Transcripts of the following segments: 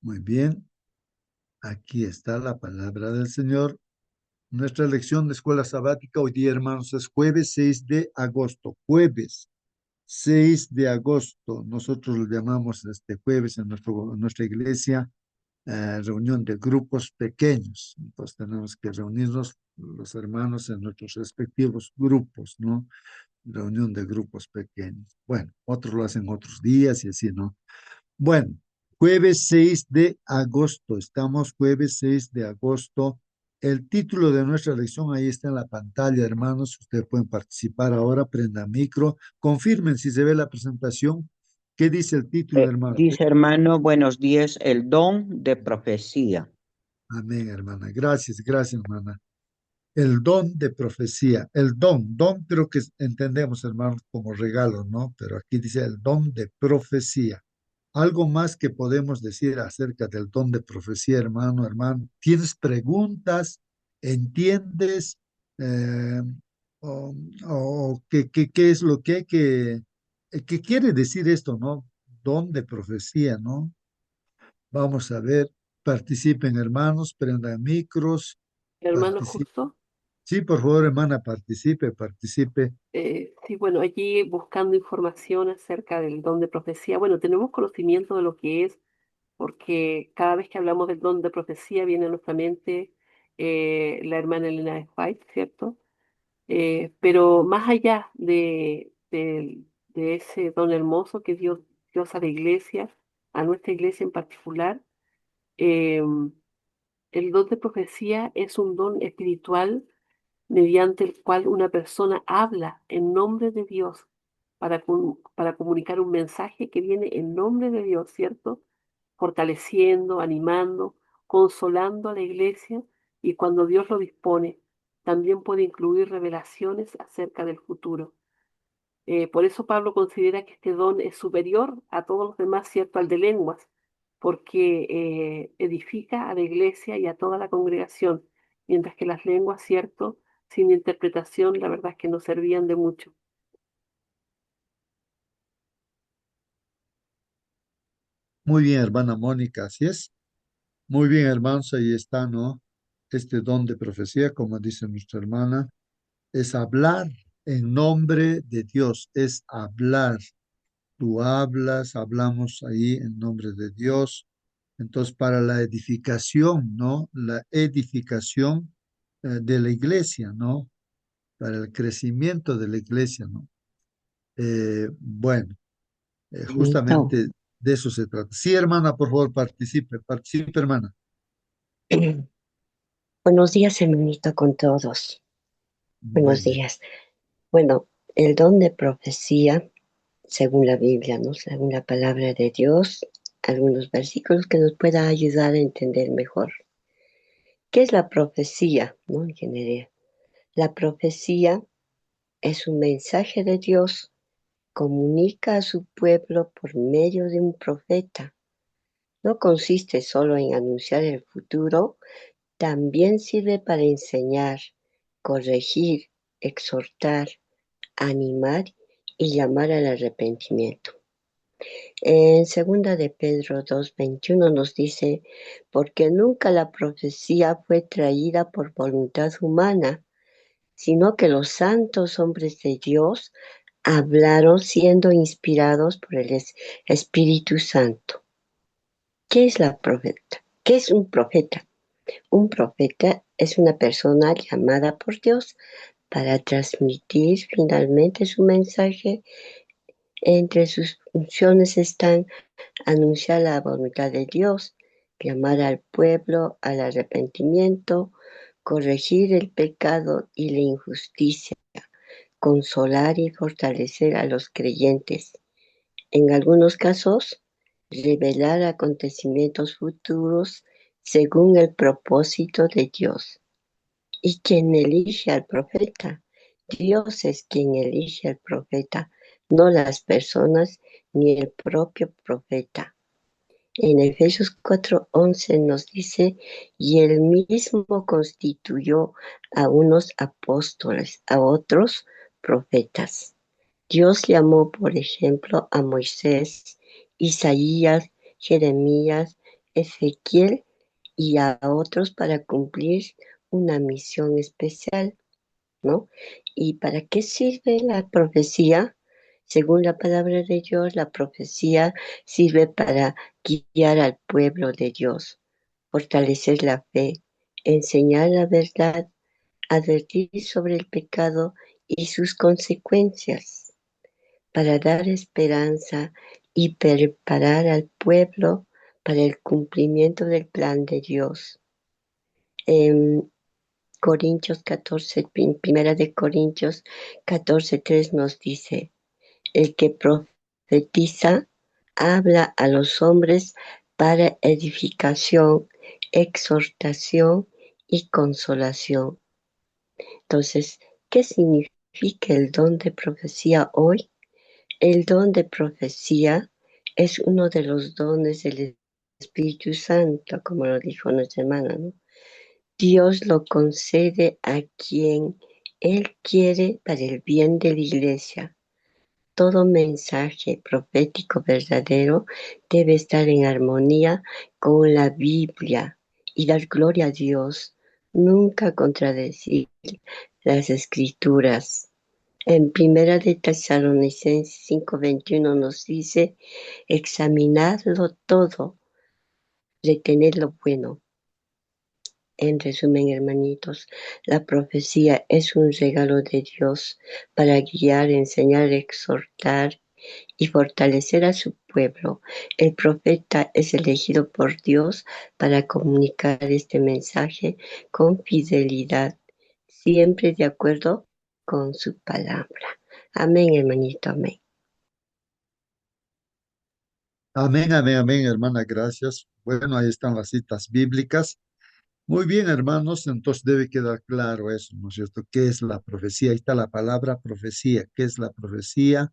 Muy bien, aquí está la palabra del Señor. Nuestra lección de escuela sabática hoy día, hermanos, es jueves 6 de agosto. Jueves 6 de agosto. Nosotros lo llamamos este jueves en nuestra iglesia reunión de grupos pequeños. Entonces tenemos que reunirnos los hermanos en nuestros respectivos grupos, ¿no? Reunión de grupos pequeños. Bueno, otros lo hacen otros días y así, ¿no? Bueno, jueves 6 de agosto, estamos jueves 6 de agosto. El título de nuestra lección ahí está en la pantalla, hermanos. Ustedes pueden participar ahora, prendan micro, confirmen si se ve la presentación. ¿Qué dice el título, hermano? Dice hermano, buenos días, el don de profecía. Amén, hermana. Gracias, gracias, hermana. El don de profecía. El don creo que entendemos, hermanos, como regalo, ¿no? Pero aquí dice el don de profecía. Algo más que podemos decir acerca del don de profecía, hermano, hermano. ¿Tienes preguntas? ¿Entiendes? Eh, o, o qué es lo que hay qué quiere decir esto, ¿no? Don de profecía, ¿no? Vamos a ver. Participen, hermanos, prendan micros, Hermano, participen. justo. Sí, por favor, hermana, participe, participe. Sí, bueno, allí buscando información acerca del don de profecía. Bueno, tenemos conocimiento de lo que es, porque cada vez que hablamos del don de profecía viene a nuestra mente la hermana Elena de White, ¿cierto? Pero más allá de ese don hermoso que Dios a la iglesia, a nuestra iglesia en particular, eh, el don de profecía es un don espiritual mediante el cual una persona habla en nombre de Dios para comunicar un mensaje que viene en nombre de Dios, ¿cierto? Fortaleciendo, animando, consolando a la iglesia y cuando Dios lo dispone, también puede incluir revelaciones acerca del futuro. Por eso Pablo considera que este don es superior a todos los demás, ¿cierto? Al de lenguas, porque edifica a la iglesia y a toda la congregación, mientras que las lenguas, ¿cierto? Sin interpretación, la verdad es que no servían de mucho. Muy bien, hermana Mónica, así es. Muy bien, hermanos, ahí está, ¿no? Este don de profecía, como dice nuestra hermana, es hablar en nombre de Dios, es hablar. Tú hablas, hablamos ahí en nombre de Dios. Entonces, para la edificación, ¿no? La edificación de la iglesia, ¿no? Para el crecimiento de la iglesia, ¿no? Bueno. No. Justamente de eso se trata. Sí, hermana, por favor, participe, participe, hermana. Buenos días, hermanito, con todos. Buenos Buen día. días. Bueno, el don de profecía, según la Biblia, ¿no? Según la palabra de Dios, algunos versículos que nos pueda ayudar a entender mejor. ¿Qué es la profecía, no? En general, la profecía es un mensaje de Dios, comunica a su pueblo por medio de un profeta. No consiste solo en anunciar el futuro, también sirve para enseñar, corregir, exhortar, animar y llamar al arrepentimiento. En segunda de Pedro 2:21 nos dice, porque nunca la profecía fue traída por voluntad humana, sino que los santos hombres de Dios hablaron siendo inspirados por el Espíritu Santo. ¿Qué es la profeta? ¿Qué es un profeta? Un profeta es una persona llamada por Dios para transmitir finalmente su mensaje. Entre sus funciones están anunciar la voluntad de Dios, llamar al pueblo al arrepentimiento, corregir el pecado y la injusticia, consolar y fortalecer a los creyentes. En algunos casos, revelar acontecimientos futuros según el propósito de Dios. ¿Y quién elige al profeta? Dios es quien elige al profeta, no las personas ni el propio profeta. En Efesios 4:11 nos dice, y él mismo constituyó a unos apóstoles, a otros profetas. Dios llamó, por ejemplo, a Moisés, Isaías, Jeremías, Ezequiel y a otros para cumplir una misión especial, ¿no? ¿Y para qué sirve la profecía? Según la palabra de Dios, la profecía sirve para guiar al pueblo de Dios, fortalecer la fe, enseñar la verdad, advertir sobre el pecado y sus consecuencias, para dar esperanza y preparar al pueblo para el cumplimiento del plan de Dios. En Corintios 14, Primera de Corintios 14:3 nos dice, el que profetiza habla a los hombres para edificación, exhortación y consolación. Entonces, ¿qué significa el don de profecía hoy? El don de profecía es uno de los dones del Espíritu Santo, como lo dijo nuestra hermana, ¿no? Dios lo concede a quien Él quiere para el bien de la iglesia. Todo mensaje profético verdadero debe estar en armonía con la Biblia y dar gloria a Dios, nunca contradecir las escrituras. En Primera de Tesalonicenses 5:21 nos dice, examinadlo todo, retened lo bueno. En resumen, hermanitos, la profecía es un regalo de Dios para guiar, enseñar, exhortar y fortalecer a su pueblo. El profeta es elegido por Dios para comunicar este mensaje con fidelidad, siempre de acuerdo con su palabra. Amén, hermanito, amén. Amén, amén, amén, hermana, gracias. Bueno, ahí están las citas bíblicas. Muy bien, hermanos, entonces debe quedar claro eso, ¿no es cierto? ¿Qué es la profecía? Ahí está la palabra profecía. ¿Qué es la profecía?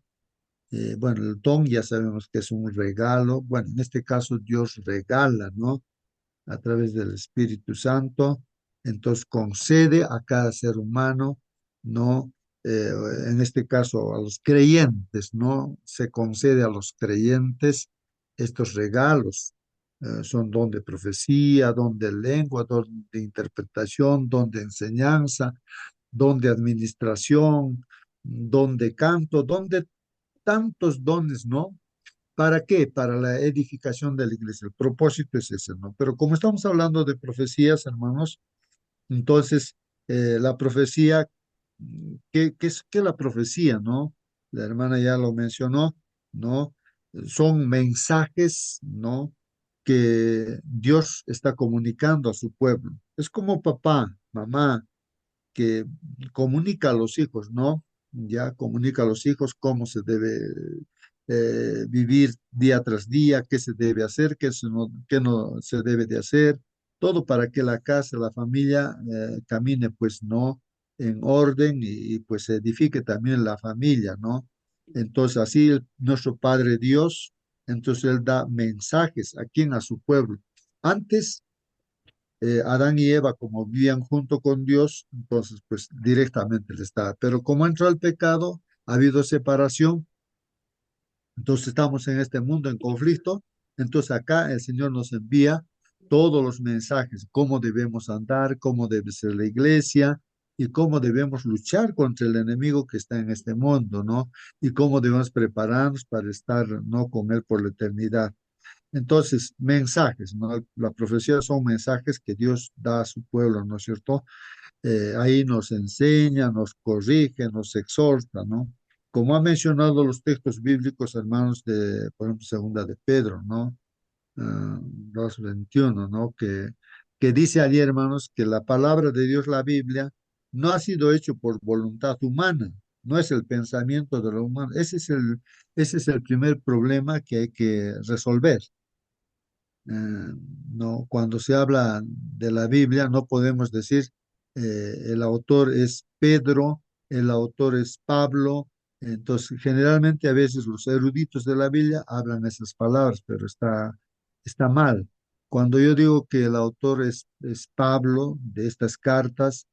Bueno, el don ya sabemos que es un regalo. Bueno, en este caso Dios regala, ¿no? A través del Espíritu Santo. Entonces concede a cada ser humano, ¿no? Eh, en este caso a los creyentes, ¿no? Se concede a los creyentes estos regalos. Son don de profecía, don de lengua, don de interpretación, don de enseñanza, don de administración, don de canto, don de tantos dones, ¿no? ¿Para qué? Para la edificación de la iglesia. El propósito es ese, ¿no? Pero como estamos hablando de profecías, hermanos, entonces la profecía, ¿qué es la profecía, no? La hermana ya lo mencionó, ¿no? Son mensajes, ¿no? Que Dios está comunicando a su pueblo. Es como papá, mamá, que comunica a los hijos, ¿no? Ya comunica a los hijos cómo se debe vivir día tras día, qué se debe hacer, qué no se debe de hacer, todo para que la casa, la familia camine pues no en orden pues se edifique también la familia, ¿no? Entonces así nuestro Padre Dios, entonces Él da mensajes a quien, a su pueblo. Antes Adán y Eva, como vivían junto con Dios, entonces pues directamente le está. Pero como entró el pecado, ha habido separación, entonces estamos en este mundo en conflicto, entonces acá el Señor nos envía todos los mensajes, cómo debemos andar, cómo debe ser la iglesia y cómo debemos luchar contra el enemigo que está en este mundo, ¿no? Y cómo debemos prepararnos para estar, ¿no? Con Él por la eternidad. Entonces, mensajes, ¿no? La profecía son mensajes que Dios da a su pueblo, ¿no es cierto? Ahí nos enseña, nos corrige, nos exhorta, ¿no? Como ha mencionado los textos bíblicos, hermanos, de, por ejemplo, segunda de Pedro, ¿no? 2:21, ¿no? Que dice allí, hermanos, que la palabra de Dios, la Biblia, no ha sido hecho por voluntad humana, no es el pensamiento de lo humano. Ese es el primer problema que hay que resolver. No, cuando se habla de la Biblia, no podemos decir el autor es Pedro, el autor es Pablo. Entonces, generalmente a veces los eruditos de la Biblia hablan esas palabras, pero está mal. Cuando yo digo que el autor es Pablo de estas cartas,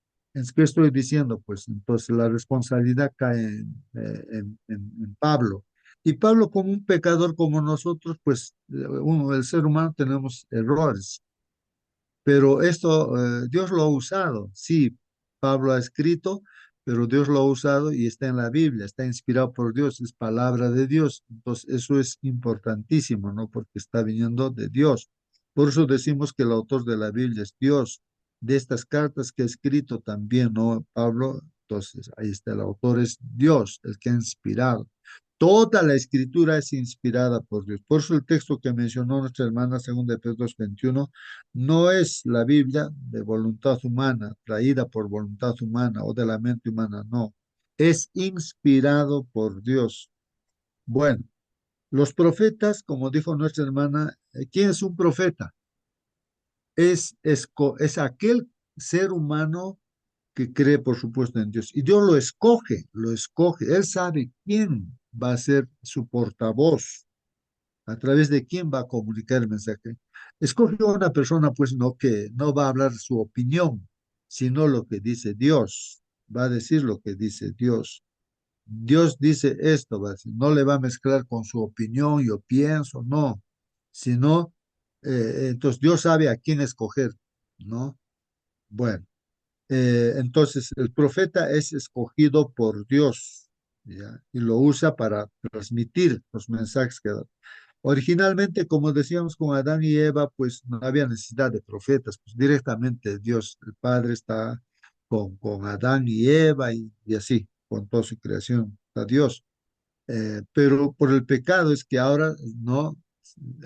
¿qué estoy diciendo? Pues entonces la responsabilidad cae en Pablo. Y Pablo, como un pecador como nosotros, pues el ser humano tenemos errores. Pero esto Dios lo ha usado. Sí, Pablo ha escrito, pero Dios lo ha usado y está en la Biblia, está inspirado por Dios, es palabra de Dios. Entonces, eso es importantísimo, ¿no? Porque está viniendo de Dios. Por eso decimos que el autor de la Biblia es Dios. De estas cartas que ha escrito también, ¿no? Pablo, entonces ahí está, el autor es Dios, el que ha inspirado. Toda la escritura es inspirada por Dios. Por eso el texto que mencionó nuestra hermana, según de Pedro 2:21, no es la Biblia de voluntad humana, traída por voluntad humana o de la mente humana, no. Es inspirado por Dios. Bueno, los profetas, como dijo nuestra hermana, ¿quién es un profeta? Es aquel ser humano que cree, por supuesto, en Dios. Y Dios lo escoge, lo escoge. Él sabe quién va a ser su portavoz, a través de quién va a comunicar el mensaje. Escoge a una persona, pues, no que no va a hablar su opinión, sino lo que dice Dios. Va a decir lo que dice Dios. Dios dice esto, va a decir, no le va a mezclar con su opinión, yo pienso, no, sino, entonces Dios sabe a quién escoger, ¿no? Bueno. Entonces, el profeta es escogido por Dios, ¿ya? Y lo usa para transmitir los mensajes que da. Originalmente, como decíamos con Adán y Eva, pues no había necesidad de profetas, pues directamente Dios, el Padre, está con Adán y Eva y así, con toda su creación, está Dios. Pero por el pecado es que ahora no,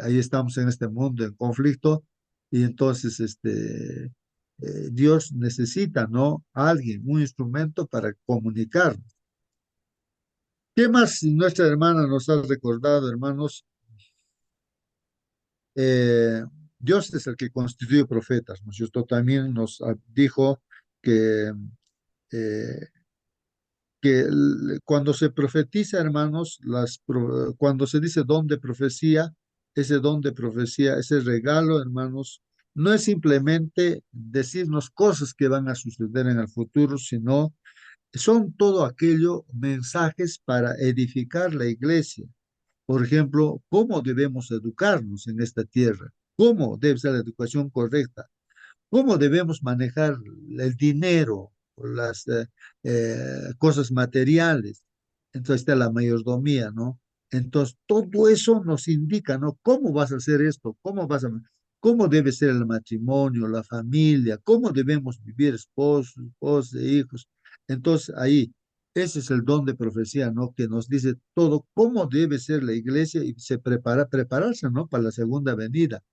ahí estamos en este mundo en conflicto y entonces Dios necesita, ¿no? Alguien, un instrumento para comunicar. ¿Qué más nuestra hermana nos ha recordado, hermanos? Eh, Dios es el que constituye profetas, ¿no es cierto? También nos dijo que eh, cuando se profetiza, hermanos, cuando se dice don de profecía, ese don de profecía, ese regalo, hermanos, no es simplemente decirnos cosas que van a suceder en el futuro, sino son todo aquello mensajes para edificar la iglesia. Por ejemplo, cómo debemos educarnos en esta tierra, cómo debe ser la educación correcta, cómo debemos manejar el dinero, las cosas materiales. Entonces está la mayordomía, ¿no? Entonces todo eso nos indica, ¿no? ¿Cómo vas a hacer esto? ¿Cómo debe ser el matrimonio, la familia? ¿Cómo debemos vivir esposos, esposas e hijos? Entonces ahí, ese es el don de profecía, ¿no? Que nos dice todo cómo debe ser la iglesia y prepararse, ¿no? Para la segunda venida.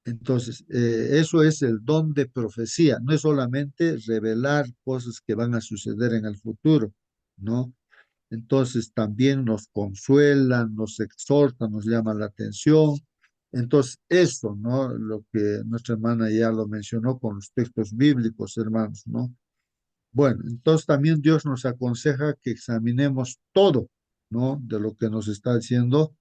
Entonces, eso es el don de profecía, no es solamente revelar cosas que van a suceder en el futuro, ¿no? Entonces también nos consuela, nos exhorta, nos llama la atención. Entonces, eso, ¿no? Lo que nuestra hermana ya lo mencionó con los textos bíblicos, hermanos, ¿no? Bueno, entonces también Dios nos aconseja que examinemos todo, ¿no? De lo que nos está diciendo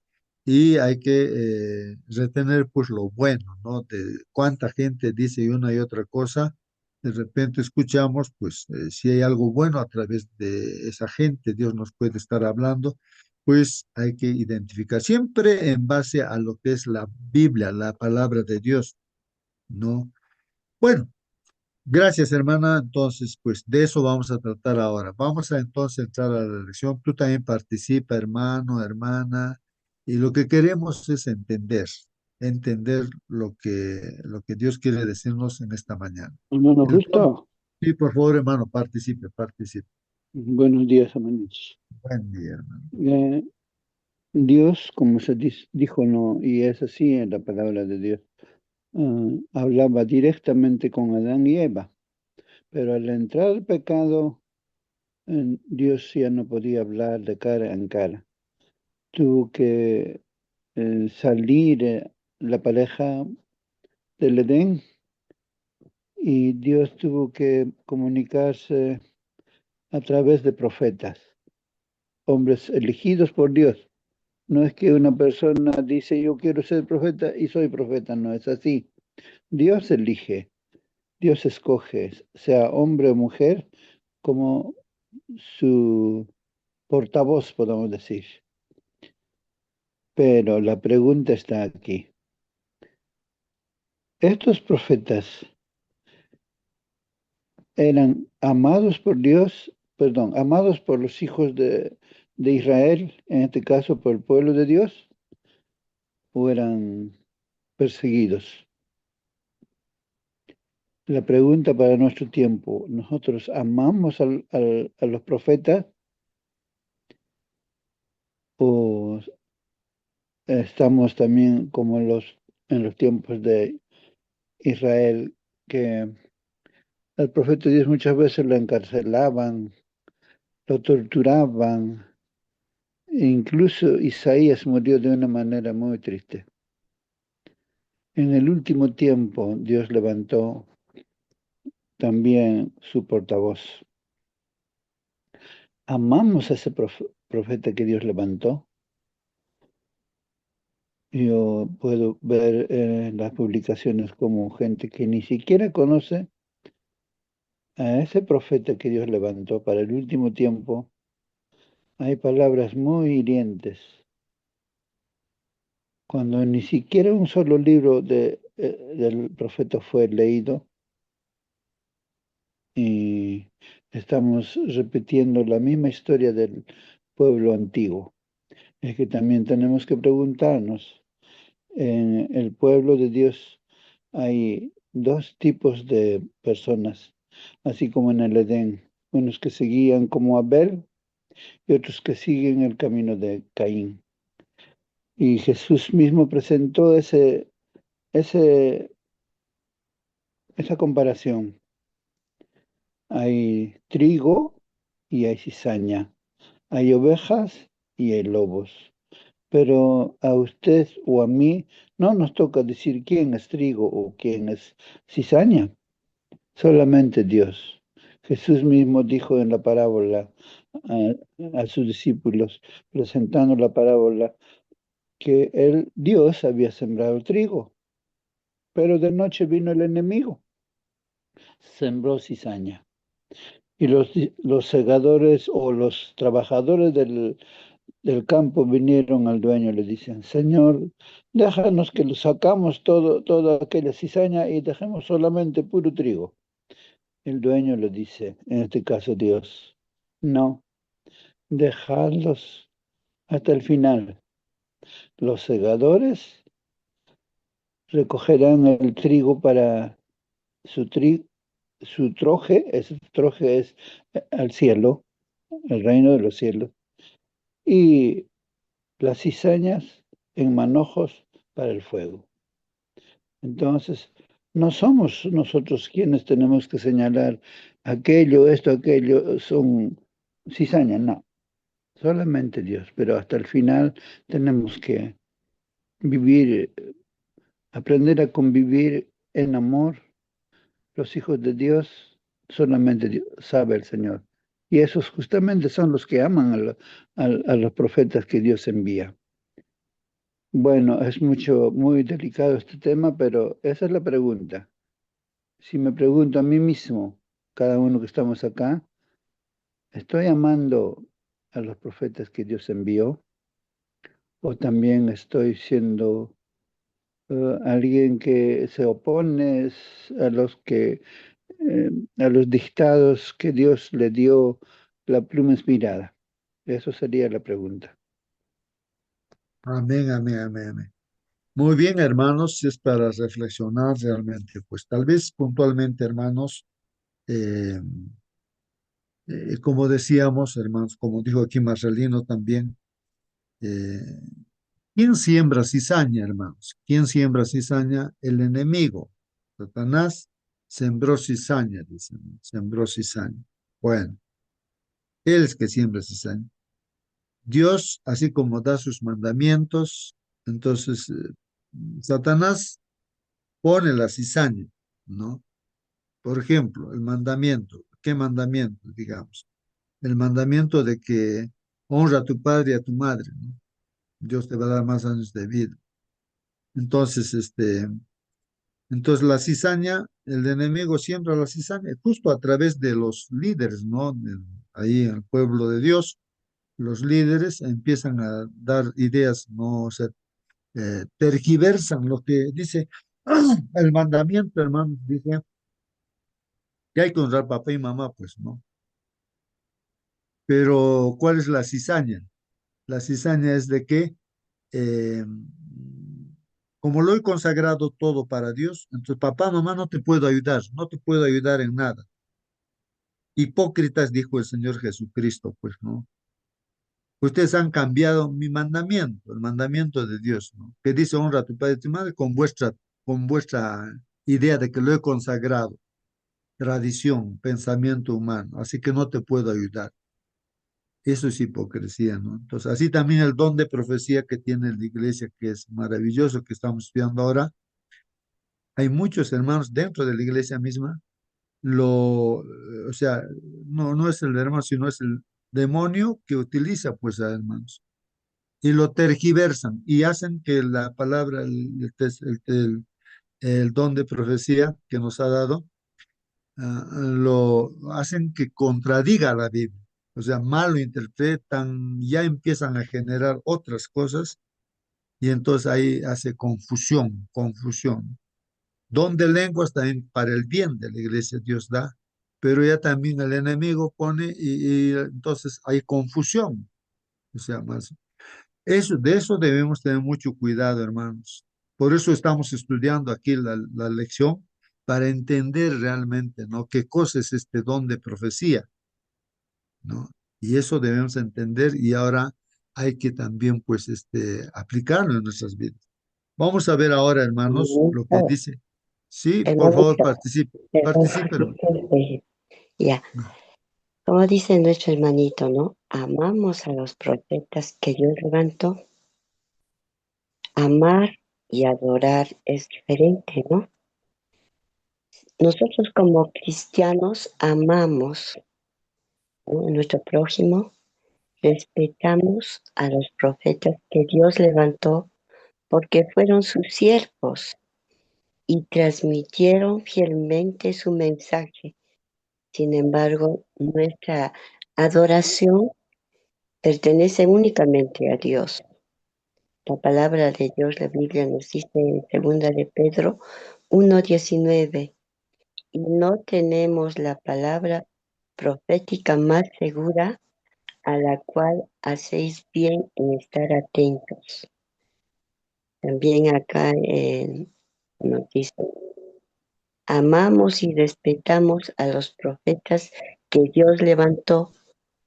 y hay que retener pues lo bueno, ¿no? De cuánta gente dice una y otra cosa, de repente escuchamos pues si hay algo bueno a través de esa gente, Dios nos puede estar hablando, pues hay que identificar siempre en base a lo que es la Biblia, la palabra de Dios, ¿no? Bueno. Gracias, hermana. Entonces, pues de eso vamos a tratar ahora. Vamos a entonces entrar a la lección. Tú también participa, hermano, hermana, y lo que queremos es entender lo que Dios quiere decirnos en esta mañana. Hermano Entonces, Justo, sí, por favor, hermano, participe. buenos días, hermanos. Buen día, hermano. Eh, Dios, como se dijo, no, y es así en la palabra de Dios, hablaba directamente con Adán y Eva, pero al entrar el pecado, Dios ya no podía hablar de cara en cara. Tuvo que salir la pareja del Edén y Dios tuvo que comunicarse a través de profetas, hombres elegidos por Dios. No es que una persona dice yo quiero ser profeta y soy profeta, no es así. Dios elige, Dios escoge, sea hombre o mujer, como su portavoz, podemos decir. Pero la pregunta está aquí. ¿Estos profetas eran amados por Dios, perdón, amados por los hijos de Israel, en este caso por el pueblo de Dios, o eran perseguidos? La pregunta para nuestro tiempo, ¿nosotros amamos a los profetas o estamos también como en los tiempos de Israel, que al profeta de Dios muchas veces lo encarcelaban, lo torturaban? E incluso Isaías murió de una manera muy triste. En el último tiempo, Dios levantó también su portavoz. ¿Amamos a ese profeta que Dios levantó? Yo puedo ver en las publicaciones como gente que ni siquiera conoce a ese profeta que Dios levantó para el último tiempo. Hay palabras muy hirientes. Cuando ni siquiera un solo libro del profeta fue leído, y estamos repitiendo la misma historia del pueblo antiguo. Es que también tenemos que preguntarnos, en el pueblo de Dios hay dos tipos de personas, así como en el Edén, unos que seguían como Abel y otros que siguen el camino de Caín. Y Jesús mismo presentó ese, esa comparación. Hay trigo y hay cizaña. Hay ovejas y hay lobos. Pero a usted o a mí no nos toca decir quién es trigo o quién es cizaña, solamente Dios. Jesús mismo dijo en la parábola a sus discípulos, presentando la parábola, que Dios había sembrado trigo, pero de noche vino el enemigo, sembró cizaña. Y los segadores o los trabajadores del campo vinieron al dueño y le dicen: Señor, déjanos que lo sacamos toda aquella cizaña y dejemos solamente puro trigo. El dueño le dice, en este caso Dios: no, dejadlos hasta el final. Los segadores recogerán el trigo para su, su troje, ese troje es al cielo, el reino de los cielos, y las cizañas en manojos para el fuego. Entonces, no somos nosotros quienes tenemos que señalar aquello, esto, aquello, son cizañas, no, solamente Dios, pero hasta el final tenemos que vivir, aprender a convivir en amor. Los hijos de Dios, solamente Dios, sabe el Señor. Y esos justamente son los que aman a los profetas que Dios envía. Bueno, es muy delicado este tema, pero esa es la pregunta. Si me pregunto a mí mismo, cada uno que estamos acá, ¿estoy amando a los profetas que Dios envió? ¿O también estoy siendo alguien que se opone a a los dictados que Dios le dio la pluma inspirada? Eso sería la pregunta. Amén, amén, amén, amén. Muy bien, hermanos, si es para reflexionar realmente, pues tal vez puntualmente, hermanos, eh, como decíamos, hermanos, como dijo aquí Marcelino también, eh, ¿quién siembra cizaña, hermanos? ¿Quién siembra cizaña? El enemigo. Satanás sembró cizaña, dicen, sembró cizaña. Bueno, él es que siembra cizaña. Dios, así como da sus mandamientos, entonces Satanás pone la cizaña, ¿no? Por ejemplo, el mandamiento. ¿Qué mandamiento, digamos? El mandamiento de que honra a tu padre y a tu madre, ¿no? Dios te va a dar más años de vida. Entonces, entonces la cizaña, el enemigo siembra la cizaña justo a través de los líderes, ¿no? Ahí en el pueblo de Dios. los líderes empiezan a dar ideas, no, o sea, tergiversan lo que dice el mandamiento, hermano, dice que hay que honrar papá y mamá, pues no. Pero, ¿cuál es la cizaña? La cizaña es de que, eh, como lo he consagrado todo para Dios, entonces papá, mamá, no te puedo ayudar, no te puedo ayudar en nada. Hipócritas, dijo el Señor Jesucristo, pues no. Ustedes han cambiado mi mandamiento, el mandamiento de Dios, ¿no? Que dice honra a tu padre y a tu madre con vuestra idea de que lo he consagrado, tradición, pensamiento humano, así que no te puedo ayudar. Eso es hipocresía, ¿no? Entonces, así también el don de profecía que tiene la iglesia, que es maravilloso, que estamos estudiando ahora. Hay muchos hermanos dentro de la iglesia misma, o sea, no es el hermano, sino es el demonio que utiliza pues a hermanos y lo tergiversan y hacen que la palabra, el don de profecía que nos ha dado, lo hacen que contradiga la Biblia. O sea, mal lo interpretan, ya empiezan a generar otras cosas y entonces ahí hace confusión, confusión. Don de lenguas también para el bien de la iglesia Dios da, pero ya también el enemigo pone y entonces hay confusión. O sea, más. De eso debemos tener mucho cuidado, hermanos. Por eso estamos estudiando aquí la lección para entender realmente, ¿no? ¿Qué cosa es este don de profecía, ¿no? Y eso debemos entender y ahora hay que también, pues, aplicarlo en nuestras vidas. Vamos a ver ahora, hermanos, lo que Hermanito, dice. Sí, por favor, hermanito, participe, perdón, participe, hermano. ya, como dice nuestro hermanito, ¿no? Amamos a los profetas que Dios levantó. Amar y adorar es diferente, ¿no? Nosotros como cristianos amamos, ¿no?, a nuestro prójimo, respetamos a los profetas que Dios levantó porque fueron sus siervos y transmitieron fielmente su mensaje. Sin embargo, nuestra adoración pertenece únicamente a Dios. La palabra de Dios, la Biblia nos dice en 2 de Pedro 1:19, y no tenemos la palabra profética más segura, a la cual hacéis bien en estar atentos. También acá nos dice, amamos y respetamos a los profetas que Dios levantó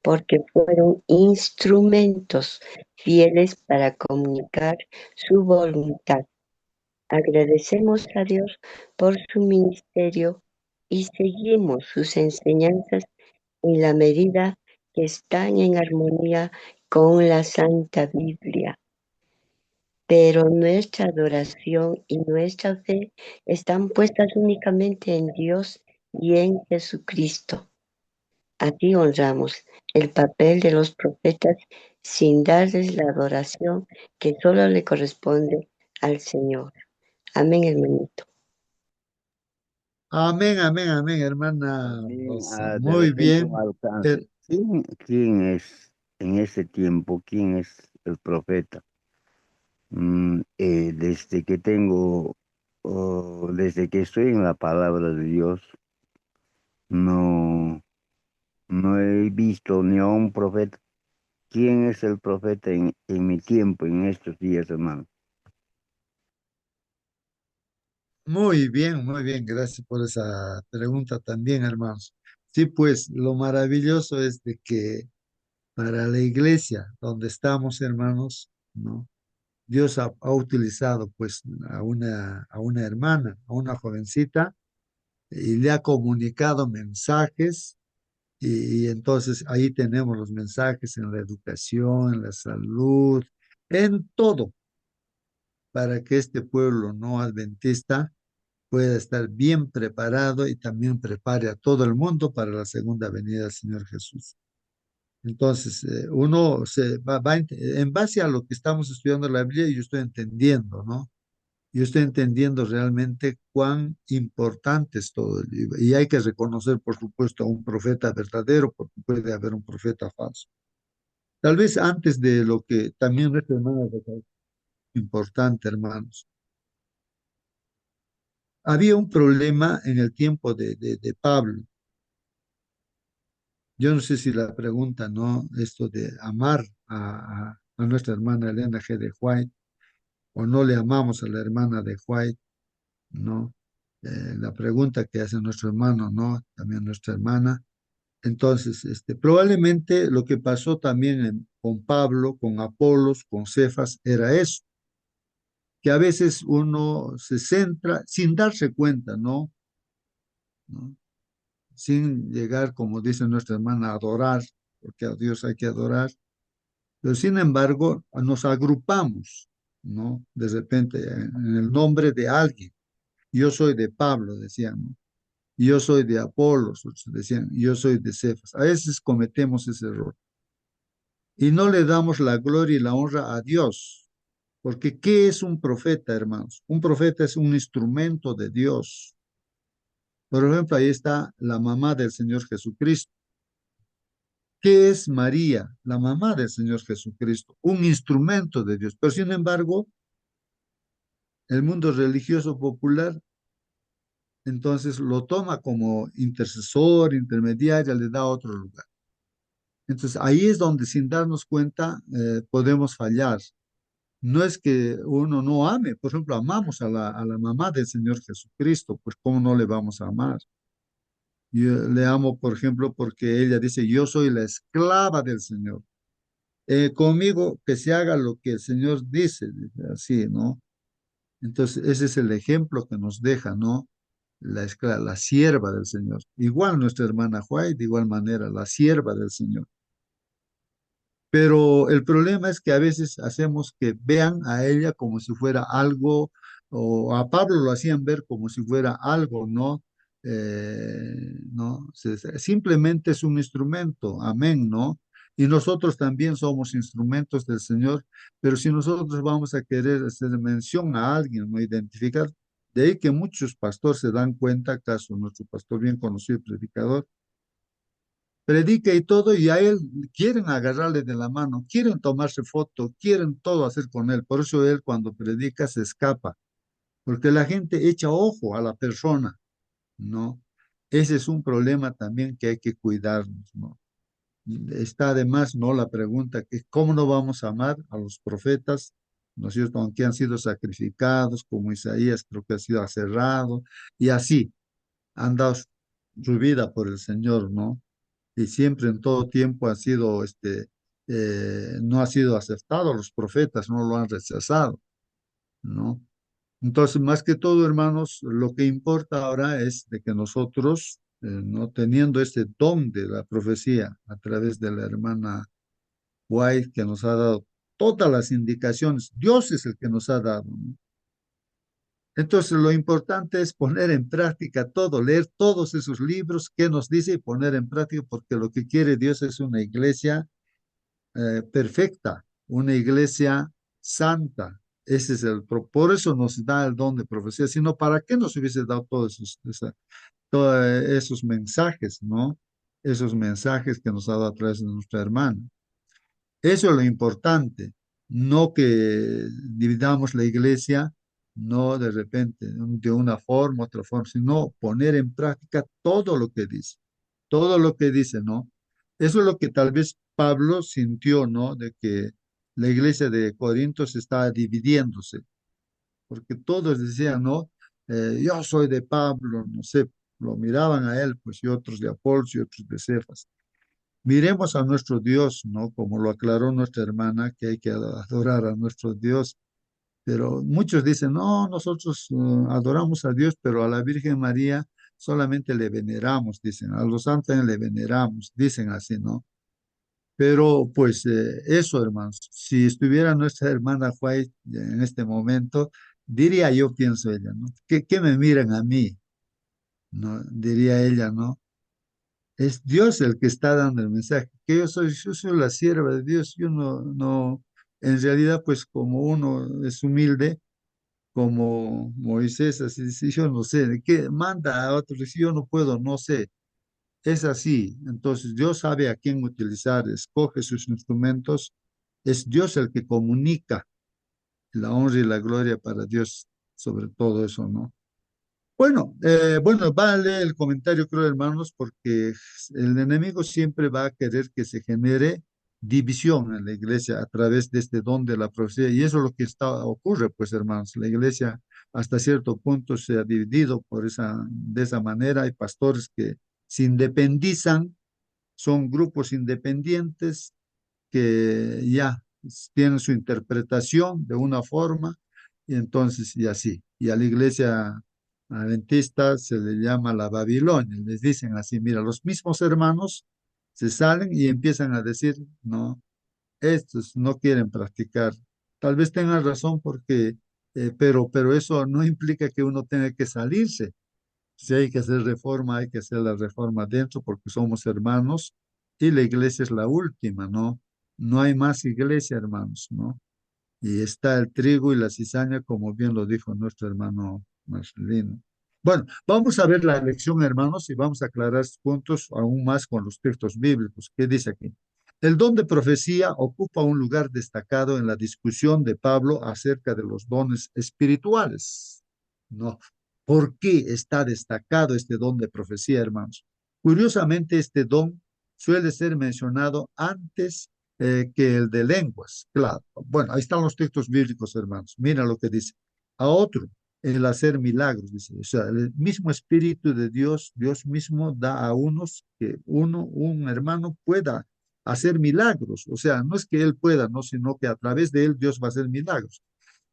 porque fueron instrumentos fieles para comunicar su voluntad. Agradecemos a Dios por su ministerio y seguimos sus enseñanzas en la medida que están en armonía con la Santa Biblia. Pero nuestra adoración y nuestra fe están puestas únicamente en Dios y en Jesucristo. Aquí honramos el papel de los profetas sin darles la adoración que solo le corresponde al Señor. Amén, hermanito. Amén, amén, amén, hermana También Rosa. de Muy repente un bien. alcance. ¿Quién es en ese tiempo? ¿Quién es el profeta? Desde que desde que estoy en la palabra de Dios, no, no he visto ni a un profeta. ¿Quién es el profeta en mi tiempo, en estos días, hermano? Muy bien, gracias por esa pregunta también, hermanos. Sí, pues lo maravilloso es de que para la iglesia donde estamos, hermanos, ¿no? Dios ha utilizado pues a una hermana, a una jovencita, y le ha comunicado mensajes, y entonces ahí tenemos los mensajes en la educación, en la salud, en todo, para que este pueblo no adventista pueda estar bien preparado y también prepare a todo el mundo para la segunda venida del Señor Jesús. Entonces, uno en base a lo que estamos estudiando la Biblia, yo estoy entendiendo, ¿no? Yo estoy entendiendo realmente cuán importante es todo el libro. Y hay que reconocer, por supuesto, a un profeta verdadero, porque puede haber un profeta falso. Tal vez antes de lo que también nuestra hermana recalcó, importante, hermanos. Había un problema en el tiempo de Pablo. Yo no sé si la pregunta, ¿no? Esto de amar a nuestra hermana Elena G. de White, o no le amamos a la hermana de White, ¿no? La pregunta que hace nuestro hermano, ¿no? También nuestra hermana. Entonces, probablemente lo que pasó también con Pablo, con Apolos, con Cefas, era eso, que a veces uno se centra sin darse cuenta, ¿no? ¿No? Sin llegar, como dice nuestra hermana, a adorar, porque a Dios hay que adorar, pero sin embargo nos agrupamos, ¿no? De repente en el nombre de alguien. Yo soy de Pablo, decían, ¿no? Yo soy de Apolos, otros decían, yo soy de Cefas. A veces cometemos ese error y no le damos la gloria y la honra a Dios, porque ¿qué es un profeta, hermanos? Un profeta es un instrumento de Dios. Por ejemplo, ahí está la mamá del Señor Jesucristo. ¿Qué es María, la mamá del Señor Jesucristo? Un instrumento de Dios. Pero sin embargo, el mundo religioso popular entonces lo toma como intercesor, intermediaria, le da otro lugar. Entonces ahí es donde sin darnos cuenta podemos fallar. No es que uno no ame, por ejemplo, amamos a la mamá del Señor Jesucristo, pues ¿cómo no le vamos a amar? Yo le amo, por ejemplo, porque ella dice, yo soy la esclava del Señor. Conmigo que se haga lo que el Señor dice, así, ¿no? Entonces, ese es el ejemplo que nos deja, ¿no? La sierva del Señor. Igual nuestra hermana White, de igual manera, la sierva del Señor. Pero el problema es que a veces hacemos que vean a ella como si fuera algo, o a Pablo lo hacían ver como si fuera algo, ¿no? ¿No? Simplemente es un instrumento, amén, ¿no? Y nosotros también somos instrumentos del Señor, pero si nosotros vamos a querer hacer mención a alguien, ¿no? Identificar, de ahí que muchos pastores se dan cuenta, acaso nuestro pastor bien conocido y predicador, predica y todo, y a él quieren agarrarle de la mano, quieren tomarse foto, quieren todo hacer con él. Por eso él cuando predica se escapa, porque la gente echa ojo a la persona, ¿no? Ese es un problema también que hay que cuidarnos, ¿no? Está además, ¿no? La pregunta que cómo no vamos a amar a los profetas, ¿no es cierto? Aunque han sido sacrificados, como Isaías creo que ha sido aserrado, y así han dado su vida por el Señor, ¿no? Y siempre en todo tiempo ha sido, no ha sido aceptado, los profetas no lo han rechazado, ¿no? Entonces, más que todo, hermanos, lo que importa ahora es de que nosotros, no teniendo este don de la profecía a través de la hermana White, que nos ha dado todas las indicaciones, Dios es el que nos ha dado, ¿no? Entonces, lo importante es poner en práctica todo, leer todos esos libros que nos dice y poner en práctica, porque lo que quiere Dios es una iglesia perfecta, una iglesia santa. Ese es por eso nos da el don de profecía, sino para qué nos hubiese dado todos esos mensajes, ¿no? Esos mensajes que nos ha dado a través de nuestra hermana. Eso es lo importante, no que dividamos la iglesia, no de repente, de una forma, otra forma, sino poner en práctica todo lo que dice, ¿no? Eso es lo que tal vez Pablo sintió, ¿no? De que la iglesia de Corinto se estaba dividiéndose, porque todos decían, ¿no? Yo soy de Pablo, no sé, lo miraban a él, pues, y otros de Apolos y otros de Cefas. Miremos a nuestro Dios, ¿no? Como lo aclaró nuestra hermana, que hay que adorar a nuestro Dios. Pero muchos dicen, no, nosotros adoramos a Dios, pero a la Virgen María solamente le veneramos, dicen, a los santos le veneramos, dicen así, ¿no? Pero pues eso, hermanos, si estuviera nuestra hermana White en este momento, diría yo, pienso ella, ¿no? ¿Qué me miran a mí? ¿No? Diría ella, ¿no? Es Dios el que está dando el mensaje, que yo soy la sierva de Dios, yo no, en realidad, pues como uno es humilde, como Moisés, así dice, yo no sé, ¿de qué manda a otros? Dice, yo no puedo, no sé, Es así. Entonces, Dios sabe a quién utilizar, escoge sus instrumentos. Es Dios el que comunica la honra y la gloria para Dios sobre todo eso, ¿no? Bueno, vale el comentario, creo, hermanos, porque el enemigo siempre va a querer que se genere división en la iglesia a través de este don de la profecía, y eso es lo que ocurre, pues, hermanos. La iglesia hasta cierto punto se ha dividido de esa manera. Hay pastores que se independizan, son grupos independientes que ya tienen su interpretación de una forma, y entonces, y así. Y a la iglesia adventista se le llama la Babilonia, les dicen así, mira, los mismos hermanos se salen y empiezan a decir, no, estos no quieren practicar. Tal vez tengan razón porque, pero eso no implica que uno tenga que salirse. Si hay que hacer reforma, hay que hacer la reforma dentro porque somos hermanos y la iglesia es la última, ¿no? No hay más iglesia, hermanos, ¿no? Y está el trigo y la cizaña, como bien lo dijo nuestro hermano Marcelino. Bueno, vamos a ver la lección, hermanos, y vamos a aclarar puntos aún más con los textos bíblicos. ¿Qué dice aquí? El don de profecía ocupa un lugar destacado en la discusión de Pablo acerca de los dones espirituales. ¿No? ¿Por qué está destacado este don de profecía, hermanos? Curiosamente, este don suele ser mencionado antes que el de lenguas. Claro, bueno, ahí están los textos bíblicos, hermanos. Mira lo que dice. A otro, el hacer milagros, dice. O sea, el mismo Espíritu de Dios, Dios mismo da a unos que un hermano pueda hacer milagros. O sea, no es que él pueda, no, sino que a través de él Dios va a hacer milagros.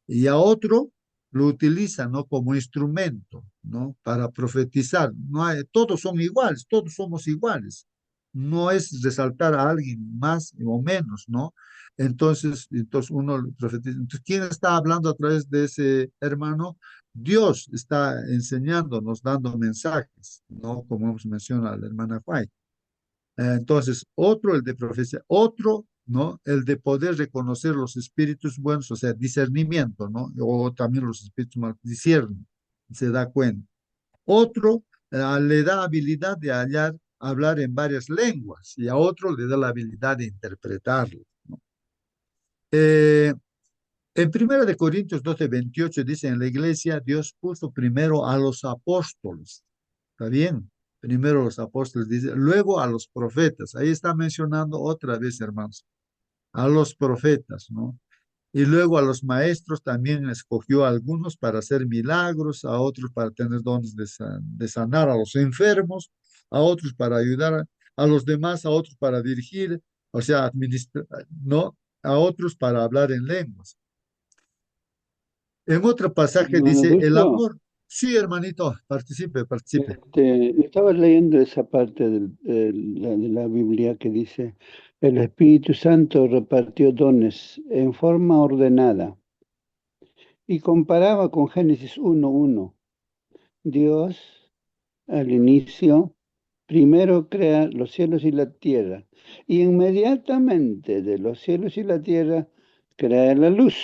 Y a otro lo utiliza, ¿no? Como instrumento, ¿no? Para profetizar. No hay, todos son iguales, todos somos iguales. No es resaltar a alguien más o menos, ¿no? Entonces uno profetiza. Entonces, ¿quién está hablando a través de ese hermano? Dios está enseñándonos, dando mensajes, ¿no? Como hemos mencionado a la hermana White. Entonces, otro, el de profecía, otro, ¿no? El de poder reconocer los espíritus buenos, o sea, discernimiento, ¿no? O también los espíritus malos, discierne, se da cuenta. Otro le da habilidad de hablar en varias lenguas, y a otro le da la habilidad de interpretarlo, ¿no? Eh, en 1 Corintios 12:28 dice, en la iglesia Dios puso primero a los apóstoles. ¿Está bien? Primero los apóstoles, dice, luego a los profetas. Ahí está mencionando otra vez, hermanos, a los profetas, ¿no? Y luego a los maestros también escogió a algunos para hacer milagros, a otros para tener dones de sanar a los enfermos, a otros para ayudar a los demás, a otros para dirigir, o sea, administrar, ¿no? A otros para hablar en lenguas. En otro pasaje Hermano dice, el Augusto, amor. Sí, hermanito, participe, participe. estaba leyendo esa parte de la Biblia que dice, el Espíritu Santo repartió dones en forma ordenada y comparaba con Génesis 1:1. Dios, al inicio, primero crea los cielos y la tierra y inmediatamente de los cielos y la tierra crea la luz.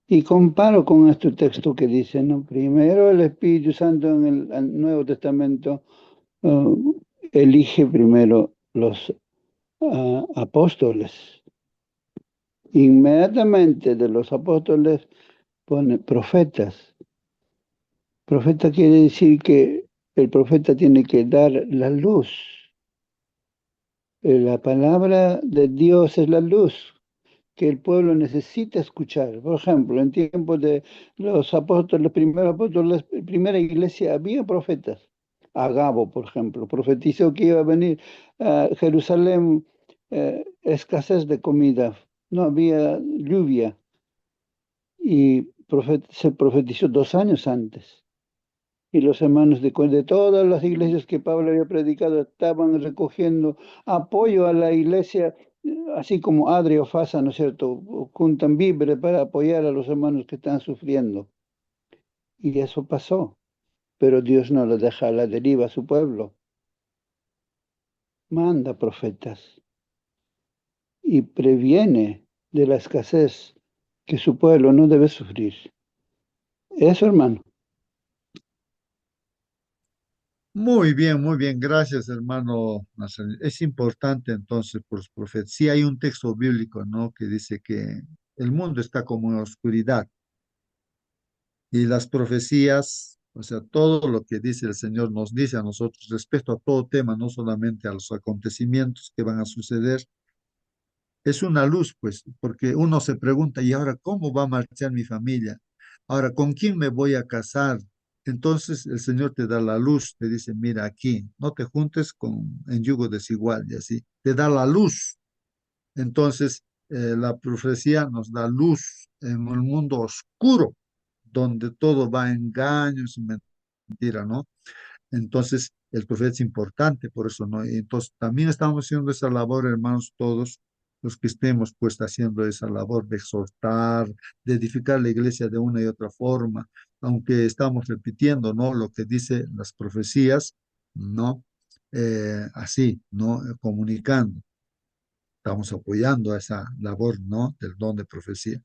Y comparo con este texto que dice, ¿no? Primero el Espíritu Santo en el Nuevo Testamento elige primero los apóstoles. Inmediatamente de los apóstoles pone profetas. Profeta quiere decir que el profeta tiene que dar la luz. La palabra de Dios es la luz que el pueblo necesita escuchar. Por ejemplo, en tiempos de los apóstoles, los primeros apóstoles, la primera iglesia, había profetas. Agabo, por ejemplo, profetizó que iba a venir a Jerusalén escasez de comida, no había lluvia, y se profetizó 2 años antes. Y los hermanos de todas las iglesias que Pablo había predicado estaban recogiendo apoyo a la iglesia, así como Adri o Fasa, ¿no es cierto? Juntan víveres para apoyar a los hermanos que están sufriendo. Y eso pasó, pero Dios no lo deja a la deriva a su pueblo. Manda profetas y previene de la escasez que su pueblo no debe sufrir. Eso, hermano. Muy bien, gracias, hermano Nazaret. Es importante entonces, por los profetas. Sí hay un texto bíblico, ¿no? Que dice que el mundo está como en la oscuridad y las profecías, o sea, todo lo que dice el Señor nos dice a nosotros respecto a todo tema, no solamente a los acontecimientos que van a suceder, es una luz, pues, porque uno se pregunta, ¿y ahora cómo va a marchar mi familia? Ahora, ¿con quién me voy a casar? Entonces el Señor te da la luz, te dice, mira aquí, no te juntes en yugo desigual y así, te da la luz. Entonces, la profecía nos da luz en un mundo oscuro, donde todo va a engaños y mentira, ¿no? Entonces, el profeta es importante, por eso, ¿no? Y entonces, también estamos haciendo esa labor, hermanos, todos los que estemos, pues, haciendo esa labor de exhortar, de edificar la iglesia de una y otra forma, aunque estamos repitiendo, ¿no? Lo que dicen las profecías, ¿no? Así, ¿no? Comunicando, estamos apoyando a esa labor, ¿no? Del don de profecía.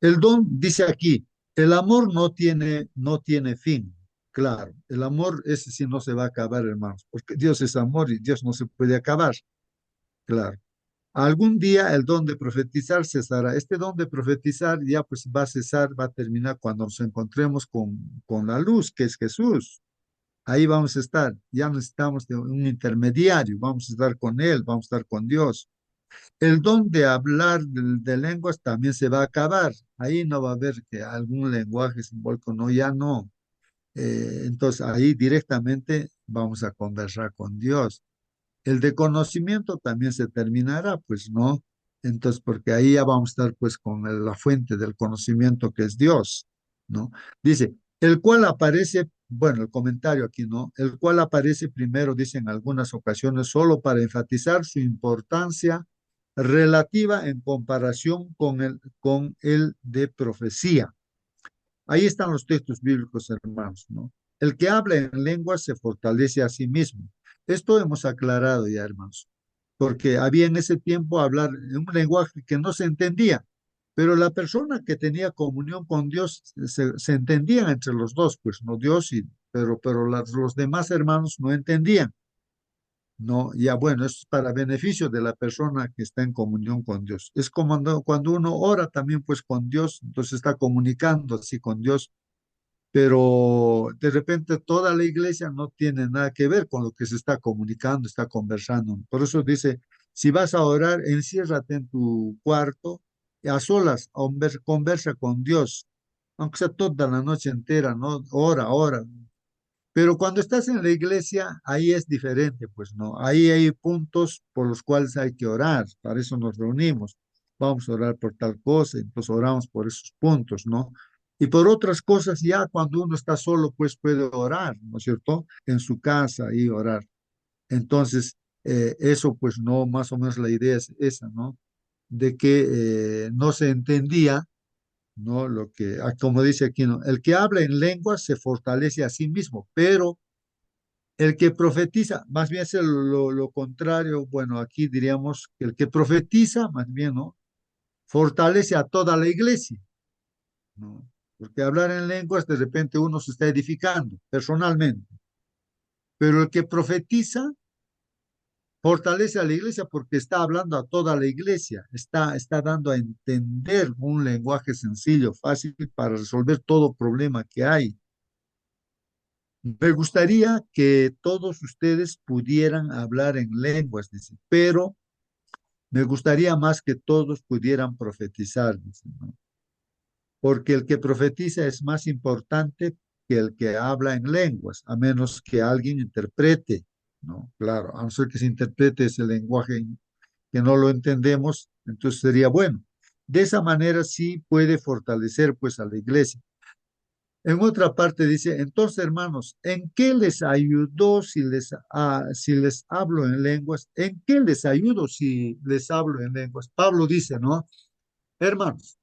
El don dice aquí, el amor no tiene fin. Claro, el amor ese sí no se va a acabar, hermanos, porque Dios es amor y Dios no se puede acabar. Claro. Algún día el don de profetizar cesará. Este don de profetizar ya pues va a cesar, va a terminar cuando nos encontremos con la luz, que es Jesús. Ahí vamos a estar. Ya no necesitamos de un intermediario, vamos a estar con Él, vamos a estar con Dios. El don de hablar de lenguas también se va a acabar. Ahí no va a haber que algún lenguaje simbólico, no, ya no. Entonces ahí directamente vamos a conversar con Dios. El de conocimiento también se terminará, pues no. Entonces, porque ahí ya vamos a estar pues con la fuente del conocimiento que es Dios, ¿no? Dice, el cual aparece, bueno, el comentario aquí, ¿no? El cual aparece primero, dice en algunas ocasiones, solo para enfatizar su importancia relativa en comparación con el de profecía. Ahí están los textos bíblicos, hermanos, ¿no? El que habla en lenguas se fortalece a sí mismo. Esto hemos aclarado ya, hermanos, porque había en ese tiempo hablar en un lenguaje que no se entendía, pero la persona que tenía comunión con Dios se entendían entre los dos, pues no Dios, pero los demás hermanos no entendían. No, ya bueno, eso es para beneficio de la persona que está en comunión con Dios. Es como cuando uno ora también pues con Dios, entonces está comunicando así con Dios, pero de repente toda la iglesia no tiene nada que ver con lo que se está comunicando, está conversando. Por eso dice, si vas a orar, enciérrate en tu cuarto, a solas, conversa con Dios, aunque sea toda la noche entera, ¿no? Ora. Pero cuando estás en la iglesia, ahí es diferente, pues no. Ahí hay puntos por los cuales hay que orar. Para eso nos reunimos. Vamos a orar por tal cosa, entonces oramos por esos puntos, ¿no? Y por otras cosas, ya cuando uno está solo, pues puede orar, ¿no es cierto? En su casa y orar. Entonces, eso, pues no, más o menos la idea es esa, ¿no? De que no se entendía, ¿no? Como dice aquí, ¿no? El que habla en lenguas se fortalece a sí mismo, pero el que profetiza, más bien es lo contrario, bueno, aquí diríamos que el que profetiza, más bien, ¿no? Fortalece a toda la iglesia, ¿no? Porque hablar en lenguas, de repente uno se está edificando personalmente, pero el que profetiza fortalece a la iglesia porque está hablando a toda la iglesia, está dando a entender un lenguaje sencillo, fácil para resolver todo problema que hay. Me gustaría que todos ustedes pudieran hablar en lenguas, dice, pero me gustaría más que todos pudieran profetizar, dice, ¿no? Porque el que profetiza es más importante que el que habla en lenguas, a menos que alguien interprete, ¿no? Claro, a no ser que se interprete ese lenguaje que no lo entendemos, entonces sería bueno. De esa manera sí puede fortalecer pues a la iglesia. En otra parte dice, entonces hermanos, ¿en qué les ayudó si les hablo en lenguas? ¿En qué les ayudo si les hablo en lenguas? Pablo dice, ¿no? Hermanos,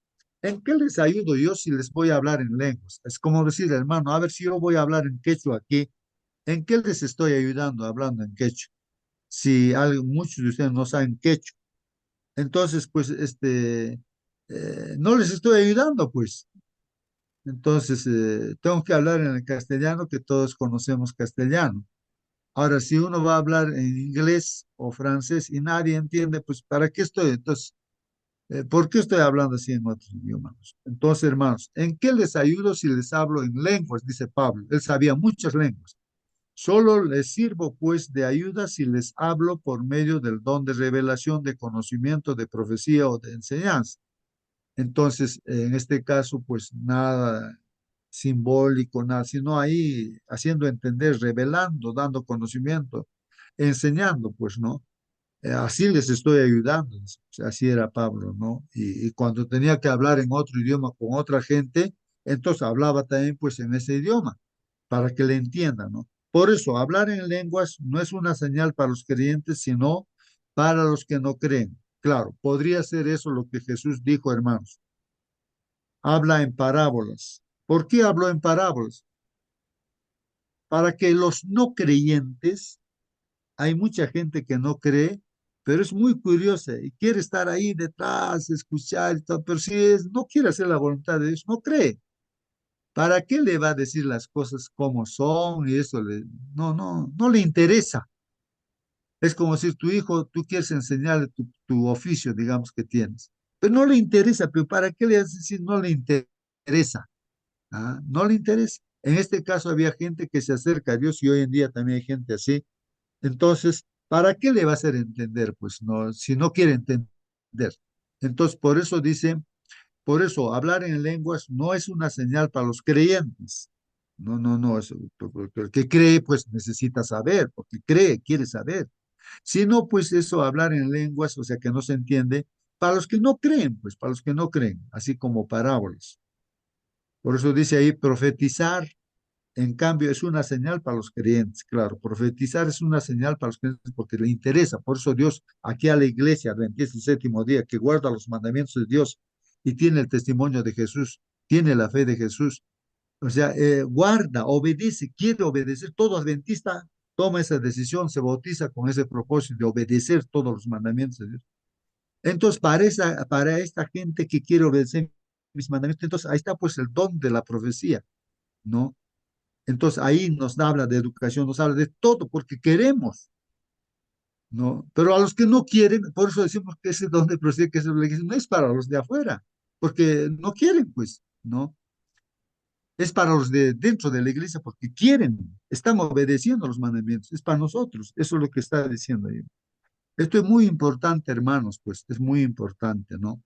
¿en qué les ayudo yo si les voy a hablar en lenguas? Es como decir, hermano, a ver si yo voy a hablar en quechua aquí, ¿en qué les estoy ayudando hablando en quechua? Si muchos de ustedes no saben quechua. Entonces, pues, no les estoy ayudando, pues. Entonces, tengo que hablar en el castellano, que todos conocemos castellano. Ahora, si uno va a hablar en inglés o francés y nadie entiende, pues ¿para qué estoy? Entonces, ¿por qué estoy hablando así en otros idiomas? Entonces, hermanos, ¿en qué les ayudo si les hablo en lenguas? Dice Pablo. Él sabía muchas lenguas. Solo les sirvo pues de ayuda si les hablo por medio del don de revelación, de conocimiento, de profecía o de enseñanza. Entonces, en este caso, pues nada simbólico, nada, sino ahí haciendo entender, revelando, dando conocimiento, enseñando, pues, ¿no? Así les estoy ayudando. O sea, así era Pablo, ¿no? Y cuando tenía que hablar en otro idioma con otra gente, entonces hablaba también, pues, en ese idioma, para que le entiendan, ¿no? Por eso, hablar en lenguas no es una señal para los creyentes, sino para los que no creen. Claro, podría ser eso lo que Jesús dijo, hermanos. Habla en parábolas. ¿Por qué habló en parábolas? Para que los no creyentes, hay mucha gente que no cree, pero es muy curiosa y quiere estar ahí detrás, escuchar y todo, pero si no quiere hacer la voluntad de Dios, no cree. ¿Para qué le va a decir las cosas como son y eso no le interesa? Es como si tu hijo, tú quieres enseñarle tu oficio, digamos que tienes, pero no le interesa, pero ¿para qué le vas a decir no le interesa? ¿Ah? No le interesa. En este caso había gente que se acerca a Dios y hoy en día también hay gente así. Entonces, ¿para qué le va a hacer entender? Pues no, si no quiere entender. Entonces, por eso dice, por eso hablar en lenguas no es una señal para los creyentes. No, porque el que cree, pues necesita saber, porque cree, quiere saber. Si no, pues eso, hablar en lenguas, o sea, que no se entiende, para los que no creen, pues para los que no creen, así como parábolas. Por eso dice ahí, profetizar en cambio, es una señal para los creyentes, claro. Profetizar es una señal para los creyentes porque le interesa. Por eso Dios, aquí a la iglesia, adventista el séptimo día, que guarda los mandamientos de Dios y tiene el testimonio de Jesús, tiene la fe de Jesús. O sea, guarda, obedece, quiere obedecer. Todo adventista toma esa decisión, se bautiza con ese propósito de obedecer todos los mandamientos de Dios. Entonces, para esta gente que quiere obedecer mis mandamientos, entonces ahí está pues el don de la profecía, ¿no? Entonces ahí nos habla de educación, nos habla de todo, porque queremos, ¿no? Pero a los que no quieren, por eso decimos que ese don de proceder, que es la iglesia, no es para los de afuera, porque no quieren, pues, ¿no? Es para los de dentro de la iglesia, porque quieren, están obedeciendo los mandamientos, es para nosotros, eso es lo que está diciendo ahí. Esto es muy importante, hermanos, pues, es muy importante, ¿no?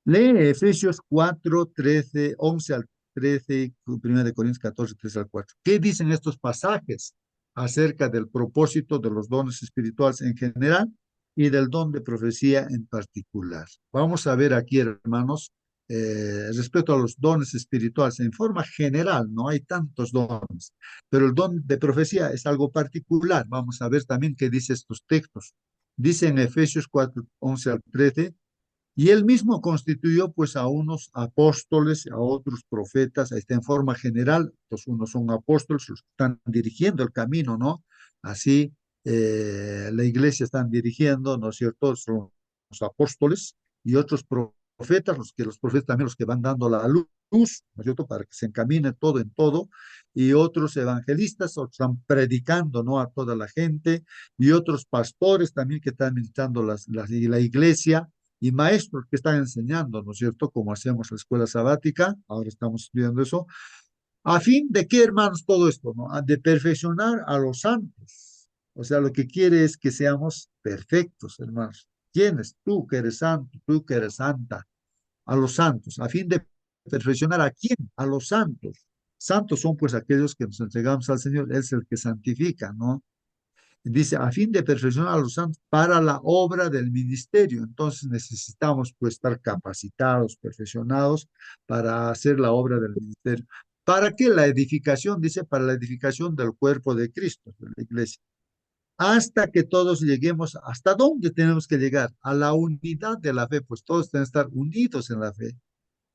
Lee Efesios 4, 13, 11 al 13, 1 de Corintios 14, 3 al 4. ¿Qué dicen estos pasajes acerca del propósito de los dones espirituales en general y del don de profecía en particular? Vamos a ver aquí, hermanos, respecto a los dones espirituales en forma general, no hay tantos dones, pero el don de profecía es algo particular. Vamos a ver también qué dice estos textos. Dice en Efesios 4, 11 al 13. Y él mismo constituyó pues a unos apóstoles, a otros profetas, ahí está en forma general, pues unos son apóstoles, los que están dirigiendo el camino, ¿no? Así la iglesia están dirigiendo, ¿no es cierto? Son los apóstoles y otros profetas, los profetas también los que van dando la luz, ¿no es cierto? Para que se encamine todo en todo, y otros evangelistas, otros están predicando, ¿no? A toda la gente, y otros pastores también que están ministrando la iglesia y maestros que están enseñando, ¿no es cierto? Como hacemos la escuela sabática, ahora estamos estudiando eso, a fin de qué, hermanos, todo esto, ¿no? De perfeccionar a los santos. O sea, lo que quiere es que seamos perfectos, hermanos. ¿Quiénes? Tú que eres santo, tú que eres santa, a los santos, a fin de perfeccionar a quién? A los santos. Santos son pues aquellos que nos entregamos al Señor, Él es el que santifica, ¿no? Dice, a fin de perfeccionar a los santos para la obra del ministerio. Entonces necesitamos pues estar capacitados, perfeccionados para hacer la obra del ministerio. ¿Para qué la edificación? Dice, para la edificación del cuerpo de Cristo, de la iglesia. Hasta que todos lleguemos, ¿hasta dónde tenemos que llegar? A la unidad de la fe, pues todos tenemos que estar unidos en la fe,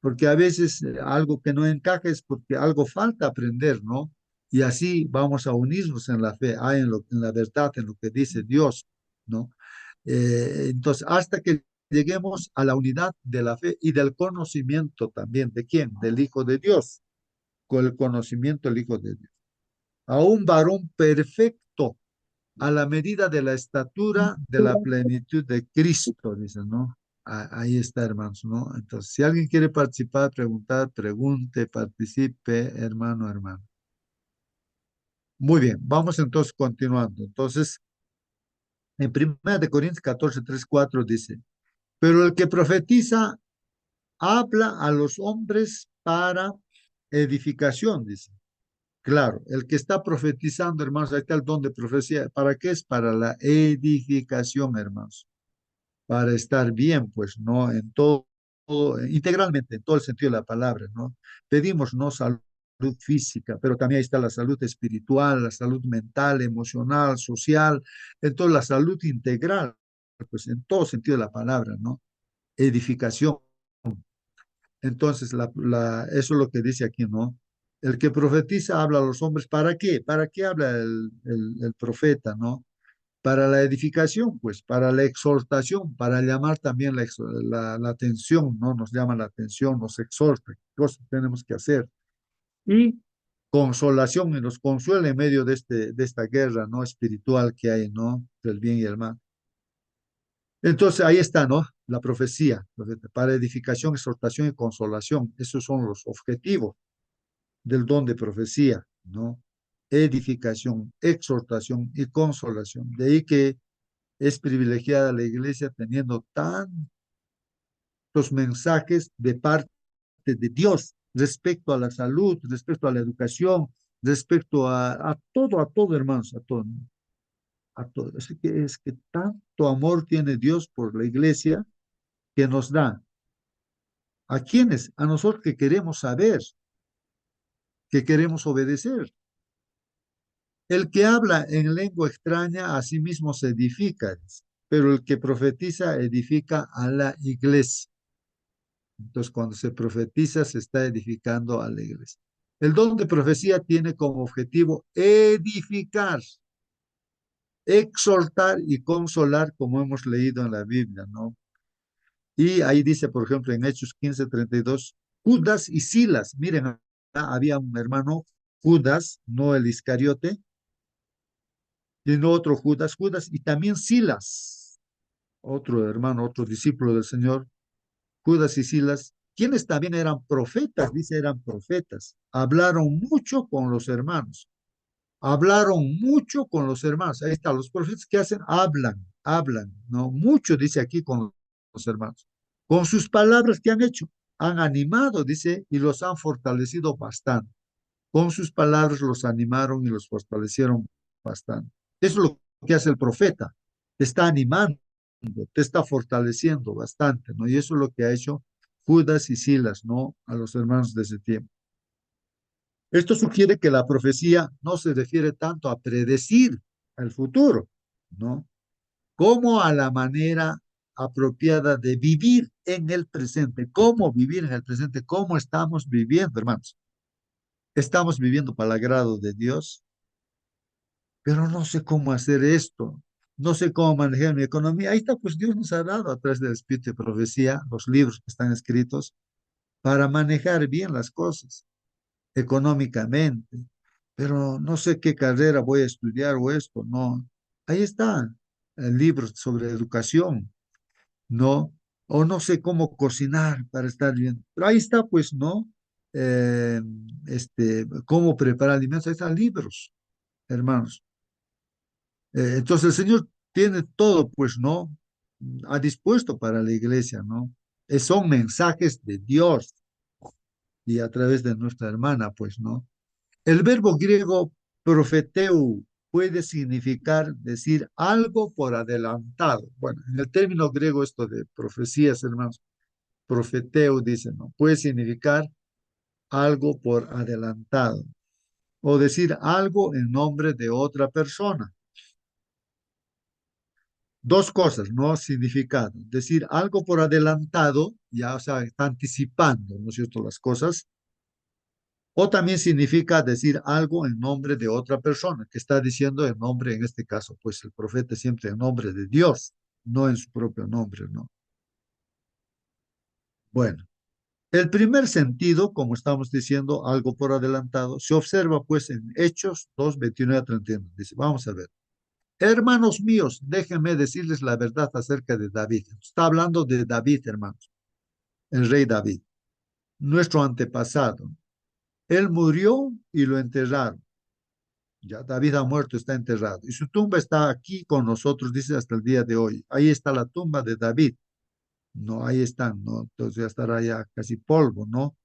porque a veces algo que no encaja es porque algo falta aprender, ¿no? Y así vamos a unirnos en la fe, en la verdad, en lo que dice Dios, ¿no? Entonces, hasta que lleguemos a la unidad de la fe y del conocimiento también, ¿de quién? Del Hijo de Dios, con el conocimiento del Hijo de Dios. a un varón perfecto, a la medida de la estatura de la plenitud de Cristo, dice, ¿no? Ahí está, hermanos, ¿no? Entonces, si alguien quiere participar, preguntar, pregunte, participe, hermano, hermano. Muy bien, vamos entonces continuando. Entonces, en 1 Corintios 14, 3, 4 dice, pero el que profetiza habla a los hombres para edificación, dice. Claro, el que está profetizando, hermanos, ahí está el don de profecía. ¿Para qué es? Para la edificación, hermanos. Para estar bien, pues, ¿no? En integralmente, en todo el sentido de la palabra, ¿no? Pedimos, ¿no? Salud física, pero también ahí está la salud espiritual, la salud mental, emocional, social, entonces la salud integral, pues, en todo sentido de la palabra, ¿no? Edificación. Entonces, eso es lo que dice aquí, ¿no? El que profetiza habla a los hombres, ¿para qué? ¿Para qué habla el profeta, ¿no? Para la edificación, pues, para la exhortación, para llamar también la atención, ¿no? Nos llama la atención, nos exhorta, qué cosas tenemos que hacer. Y consolación, y nos consuela en medio de esta guerra, ¿no? Espiritual que hay, ¿no? Del bien y el mal. Entonces, ahí está, ¿no? La profecía, para edificación, exhortación y consolación. Esos son los objetivos del don de profecía, ¿no? Edificación, exhortación y consolación. De ahí que es privilegiada la iglesia teniendo tantos mensajes de parte de Dios respecto a la salud, respecto a la educación, respecto a todo, hermanos, a todo, ¿no? A todo. Es que tanto amor tiene Dios por la iglesia que nos da. ¿A quiénes? A nosotros que queremos saber, que queremos obedecer. El que habla en lengua extraña a sí mismo se edifica, pero el que profetiza edifica a la iglesia. Entonces, cuando se profetiza, se está edificando a la iglesia. El don de profecía tiene como objetivo edificar, exhortar y consolar, como hemos leído en la Biblia, ¿no? Y ahí dice, por ejemplo, en Hechos 15:32, Judas y Silas. Miren, había un hermano, Judas, no el Iscariote, sino otro Judas, y también Silas, otro hermano, otro discípulo del Señor, Judas y Silas, quienes también eran profetas, dice, eran profetas. Hablaron mucho con los hermanos. Hablaron mucho con los hermanos. Ahí está, los profetas que hacen, hablan, ¿no? Mucho, dice aquí, con los hermanos. Con sus palabras que han hecho, han animado, dice, y los han fortalecido bastante. Con sus palabras los animaron y los fortalecieron bastante. Eso es lo que hace el profeta. Te está animando, te está fortaleciendo bastante, ¿no? Y eso es lo que ha hecho Judas y Silas, ¿no? A los hermanos de ese tiempo. Esto sugiere que la profecía no se refiere tanto a predecir el futuro, ¿no? Como a la manera apropiada de vivir en el presente. ¿Cómo vivir en el presente? ¿Cómo estamos viviendo, hermanos? Estamos viviendo para el agrado de Dios, pero no sé cómo hacer esto. No sé cómo manejar mi economía. Ahí está, pues Dios nos ha dado a través del Espíritu de Profecía, los libros que están escritos, para manejar bien las cosas económicamente, pero no sé qué carrera voy a estudiar o esto, no. Ahí está, libros sobre educación, ¿no? O no sé cómo cocinar para estar bien. Pero ahí está, pues, ¿no? Cómo preparar alimentos, ahí están libros, hermanos. Entonces el Señor tiene todo, pues, ¿no? Ha dispuesto para la iglesia, ¿no? Son mensajes de Dios y a través de nuestra hermana, pues, ¿no? El verbo griego profeteu puede significar decir algo por adelantado. Bueno, en el término griego esto de profecías, hermanos, profeteu dice, ¿no? Puede significar algo por adelantado o decir algo en nombre de otra persona. Dos cosas, ¿no? Significado. Decir algo por adelantado, ya, o sea, está anticipando, ¿no es cierto?, las cosas. O también significa decir algo en nombre de otra persona, que está diciendo en nombre, en este caso, pues el profeta siempre en nombre de Dios, no en su propio nombre, ¿no? Bueno, El primer sentido, como estamos diciendo, algo por adelantado, se observa pues en Hechos 2, 29 a 31. Dice, vamos a ver. Hermanos míos, déjenme decirles la verdad acerca de David. Está hablando de David, hermanos, el rey David, nuestro antepasado. Él murió y lo enterraron. Ya David ha muerto, está enterrado. Y su tumba está aquí con nosotros, dice, hasta el día de hoy. Ahí está la tumba de David. No, ahí están, ¿no? Entonces ya estará ya casi polvo, ¿no?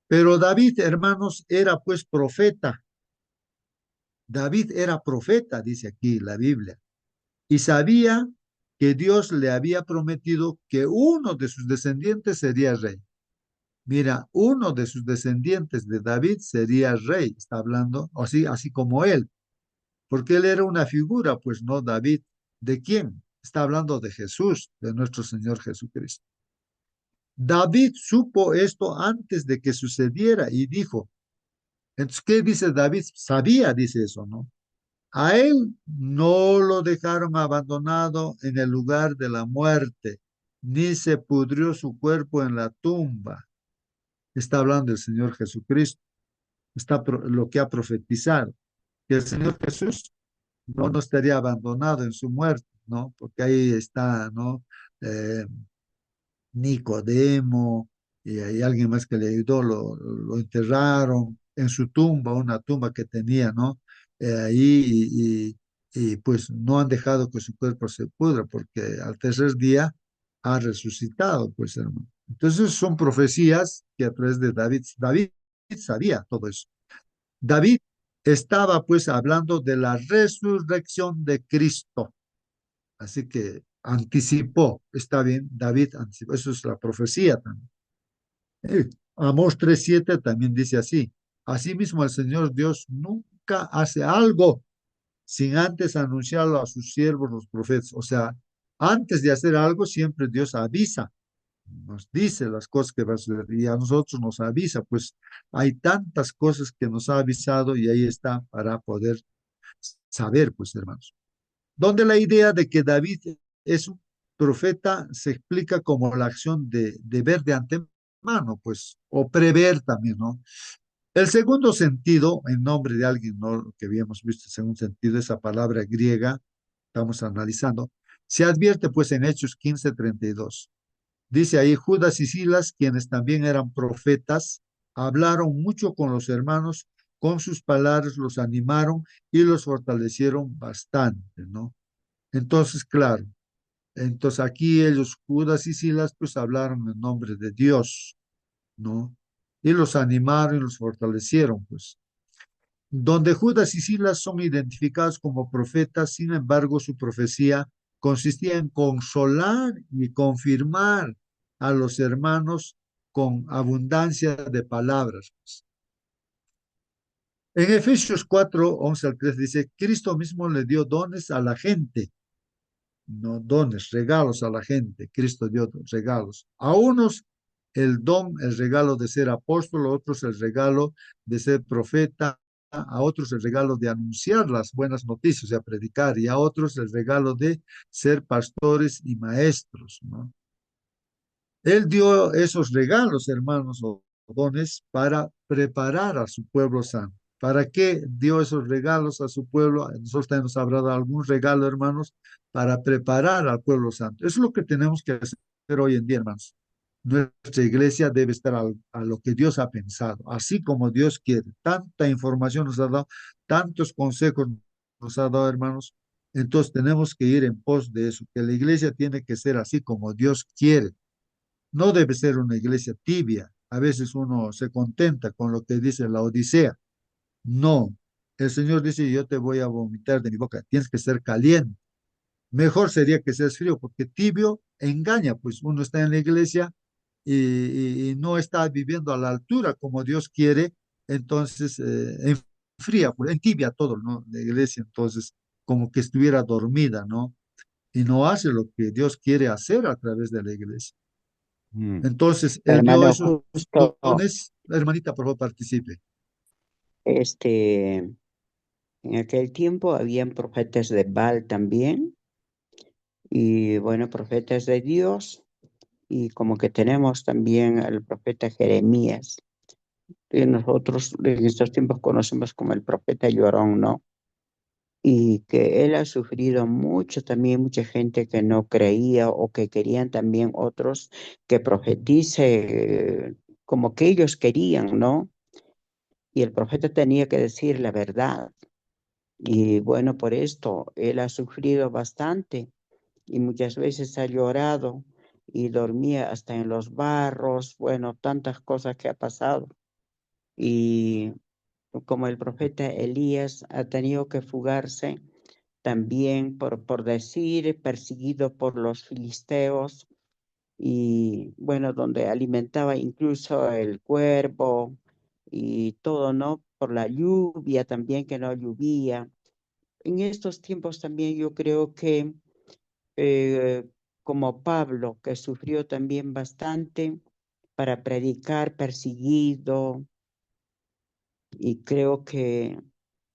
Pero David, hermanos, era pues profeta. David era profeta, dice aquí la Biblia. Y sabía que Dios le había prometido que uno de sus descendientes sería rey. Mira, uno de sus descendientes de David sería rey, está hablando, así como él, porque él era una figura, pues no David. ¿De quién? Está hablando de Jesús, de nuestro Señor Jesucristo. David supo esto antes de que sucediera y dijo, entonces, ¿qué dice David? Sabía, dice eso, ¿no? A él no lo dejaron abandonado en el lugar de la muerte, ni se pudrió su cuerpo en la tumba. Está hablando el Señor Jesucristo, lo que ha profetizado, que el Señor Jesús no estaría abandonado en su muerte, ¿no? Porque ahí está, ¿no? Eh, Nicodemo, y hay alguien más que le ayudó, lo enterraron en su tumba, una tumba que tenía, ¿no? Ahí, pues no han dejado que su cuerpo se pudra, porque al tercer día ha resucitado, pues hermano. Entonces son profecías que a través de David sabía todo eso. David estaba pues hablando de la resurrección de Cristo. Así que anticipó, está bien, David anticipó, eso es la profecía también. Amós 3:7 también dice así, asimismo el Señor Dios nunca hace algo sin antes anunciarlo a sus siervos los profetas. O sea, antes de hacer algo siempre Dios avisa, nos dice las cosas que va a suceder y a nosotros nos avisa, pues hay tantas cosas que nos ha avisado y ahí está para poder saber, pues hermanos. Donde la idea de que David es un profeta se explica como la acción de ver de antemano, pues, o prever también, ¿no? El segundo sentido, en nombre de alguien, ¿no? Que habíamos visto, el segundo sentido, esa palabra griega, estamos analizando, se advierte pues en Hechos 15:32. Dice ahí, Judas y Silas, quienes también eran profetas, hablaron mucho con los hermanos, con sus palabras los animaron y los fortalecieron bastante, ¿no? Entonces, claro, entonces aquí ellos, Judas y Silas, pues hablaron en nombre de Dios, ¿no? Y los animaron y los fortalecieron, pues. Donde Judas y Silas son identificados como profetas, sin embargo, su profecía consistía en consolar y confirmar a los hermanos con abundancia de palabras, pues. En Efesios 4:11 al 13 dice, Cristo mismo le dio dones a la gente, no dones, regalos a la gente. Cristo dio regalos. A unos el don, el regalo de ser apóstol, a otros el regalo de ser profeta, a otros el regalo de anunciar las buenas noticias, de predicar, y a otros el regalo de ser pastores y maestros, ¿no? Él dio esos regalos, hermanos, o dones para preparar a su pueblo santo. ¿Para qué dio esos regalos a su pueblo? Nosotros también nos habrá dado algún regalo, hermanos, para preparar al pueblo santo. Eso es lo que tenemos que hacer hoy en día, hermanos. Nuestra iglesia debe estar a lo que Dios ha pensado, así como Dios quiere. Tanta información nos ha dado, tantos consejos nos ha dado, hermanos. Entonces tenemos que ir en pos de eso, que la iglesia tiene que ser así como Dios quiere. No debe ser una iglesia tibia. A veces uno se contenta con lo que dice la Odisea. No, el Señor dice, yo te voy a vomitar de mi boca. Tienes que ser caliente. Mejor sería que seas frío, porque tibio engaña, pues uno está en la iglesia y no está viviendo a la altura como Dios quiere, entonces enfría, pues, entibia todo, ¿no? La iglesia, entonces, como que estuviera dormida, ¿no? Y no hace lo que Dios quiere hacer a través de la iglesia. Entonces, él dio Hermano, esos justo dones. Hermanita, por favor, participe. en aquel tiempo habían profetas de Baal también, y bueno, profetas de Dios, y como que tenemos también al profeta Jeremías, que nosotros en estos tiempos conocemos como el profeta llorón, ¿no? Y que él ha sufrido mucho también, mucha gente que no creía o que querían también otros que profetice como que ellos querían, ¿no? Y el profeta tenía que decir la verdad. Y bueno, por esto él ha sufrido bastante y muchas veces ha llorado y dormía hasta en los barros, bueno, tantas cosas que ha pasado. Y como el profeta Elías ha tenido que fugarse también por decir, perseguido por los filisteos y bueno, donde alimentaba incluso el cuervo y todo, ¿no? Por la lluvia también que no llovía. En estos tiempos también yo creo que eh, como Pablo, que sufrió también bastante para predicar perseguido, y creo que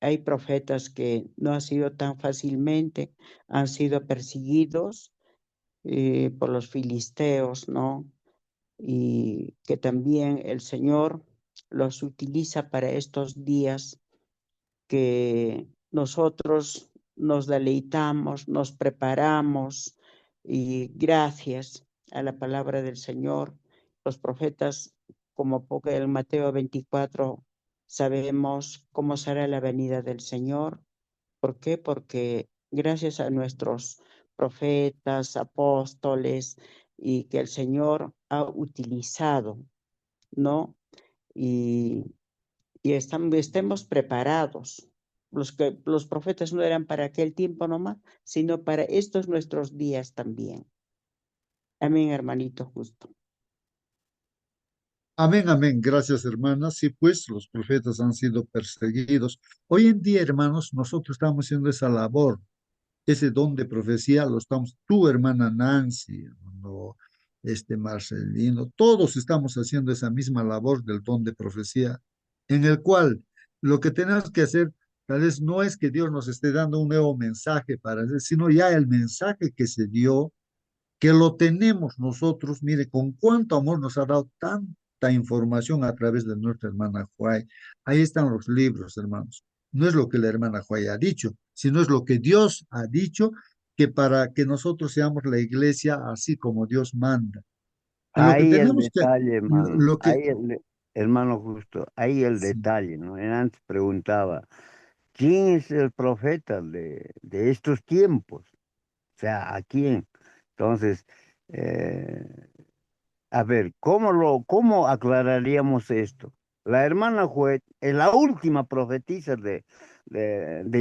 hay profetas que no han sido tan fácilmente, han sido perseguidos por los filisteos, ¿no? Y que también el Señor los utiliza para estos días que nosotros nos deleitamos, nos preparamos y gracias a la palabra del Señor, los profetas, como en Mateo 24, sabemos cómo será la venida del Señor. ¿Por qué? Porque gracias a nuestros profetas, apóstoles, y que el Señor ha utilizado, ¿no? Y estemos preparados. Los profetas no eran para aquel tiempo nomás, sino para estos nuestros días también. Amén, hermanito justo. Amén, amén. Gracias, hermanas. Sí, pues los profetas han sido perseguidos. Hoy en día, hermanos, nosotros estamos haciendo esa labor, ese don de profecía, lo estamos, tu hermana Nancy, hermano, Marcelino, todos estamos haciendo esa misma labor del don de profecía, en el cual lo que tenemos que hacer, tal vez no es que Dios nos esté dando un nuevo mensaje para hacer, sino ya el mensaje que se dio que lo tenemos nosotros, mire, con cuánto amor nos ha dado tanta información a través de nuestra hermana Juay. Ahí están los libros, hermanos. No es lo que la hermana Juay ha dicho, sino es lo que Dios ha dicho, que para que nosotros seamos la iglesia así como Dios manda. En lo que Ahí el tenemos que, detalle, hermano. lo que, Hermano justo, ahí el sí. detalle, ¿no? Él antes preguntaba, ¿quién es el profeta de estos tiempos? O sea, ¿a quién? Entonces, eh, a ver, cómo aclararíamos esto? La hermana Juet es la última profetisa de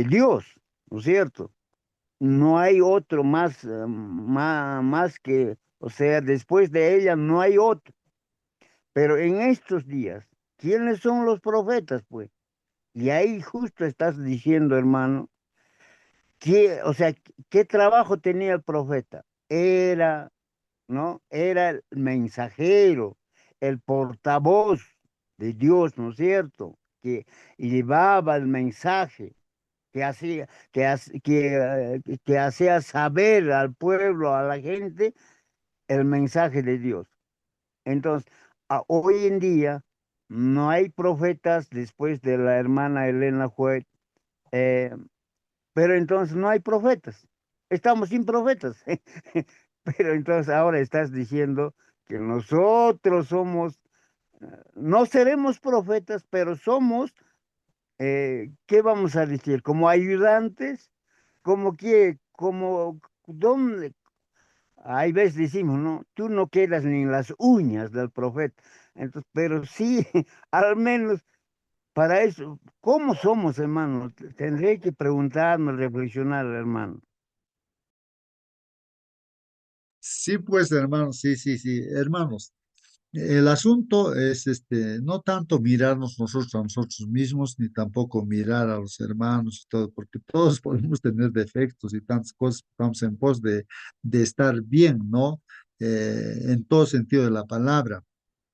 Dios, ¿no es cierto? No hay otro más que, o sea, después de ella no hay otro. Pero en estos días, ¿quiénes son los profetas, pues? Y ahí justo estás diciendo, hermano, o sea, ¿qué trabajo tenía el profeta? ¿No? Era el mensajero, el portavoz de Dios, ¿no es cierto? Que llevaba el mensaje, que hacía saber al pueblo, a la gente, el mensaje de Dios. Entonces, hoy en día no hay profetas después de la hermana Elena White, eh, pero entonces no hay profetas. Estamos sin profetas. Pero entonces ahora estás diciendo que nosotros somos, no seremos profetas, pero somos, ¿qué vamos a decir? Como ayudantes, como que, como, ¿dónde? Hay veces decimos, ¿no? Tú no quedas ni en las uñas del profeta. Entonces, pero sí, al menos para eso, ¿cómo somos, hermano? Tendré que preguntarme, reflexionar, hermano. Sí, pues, hermanos, sí, sí, sí, hermanos. El asunto es no tanto mirarnos nosotros a nosotros mismos, ni tampoco mirar a los hermanos y todo, porque todos podemos tener defectos y tantas cosas, estamos en pos de estar bien, ¿no? En todo sentido de la palabra,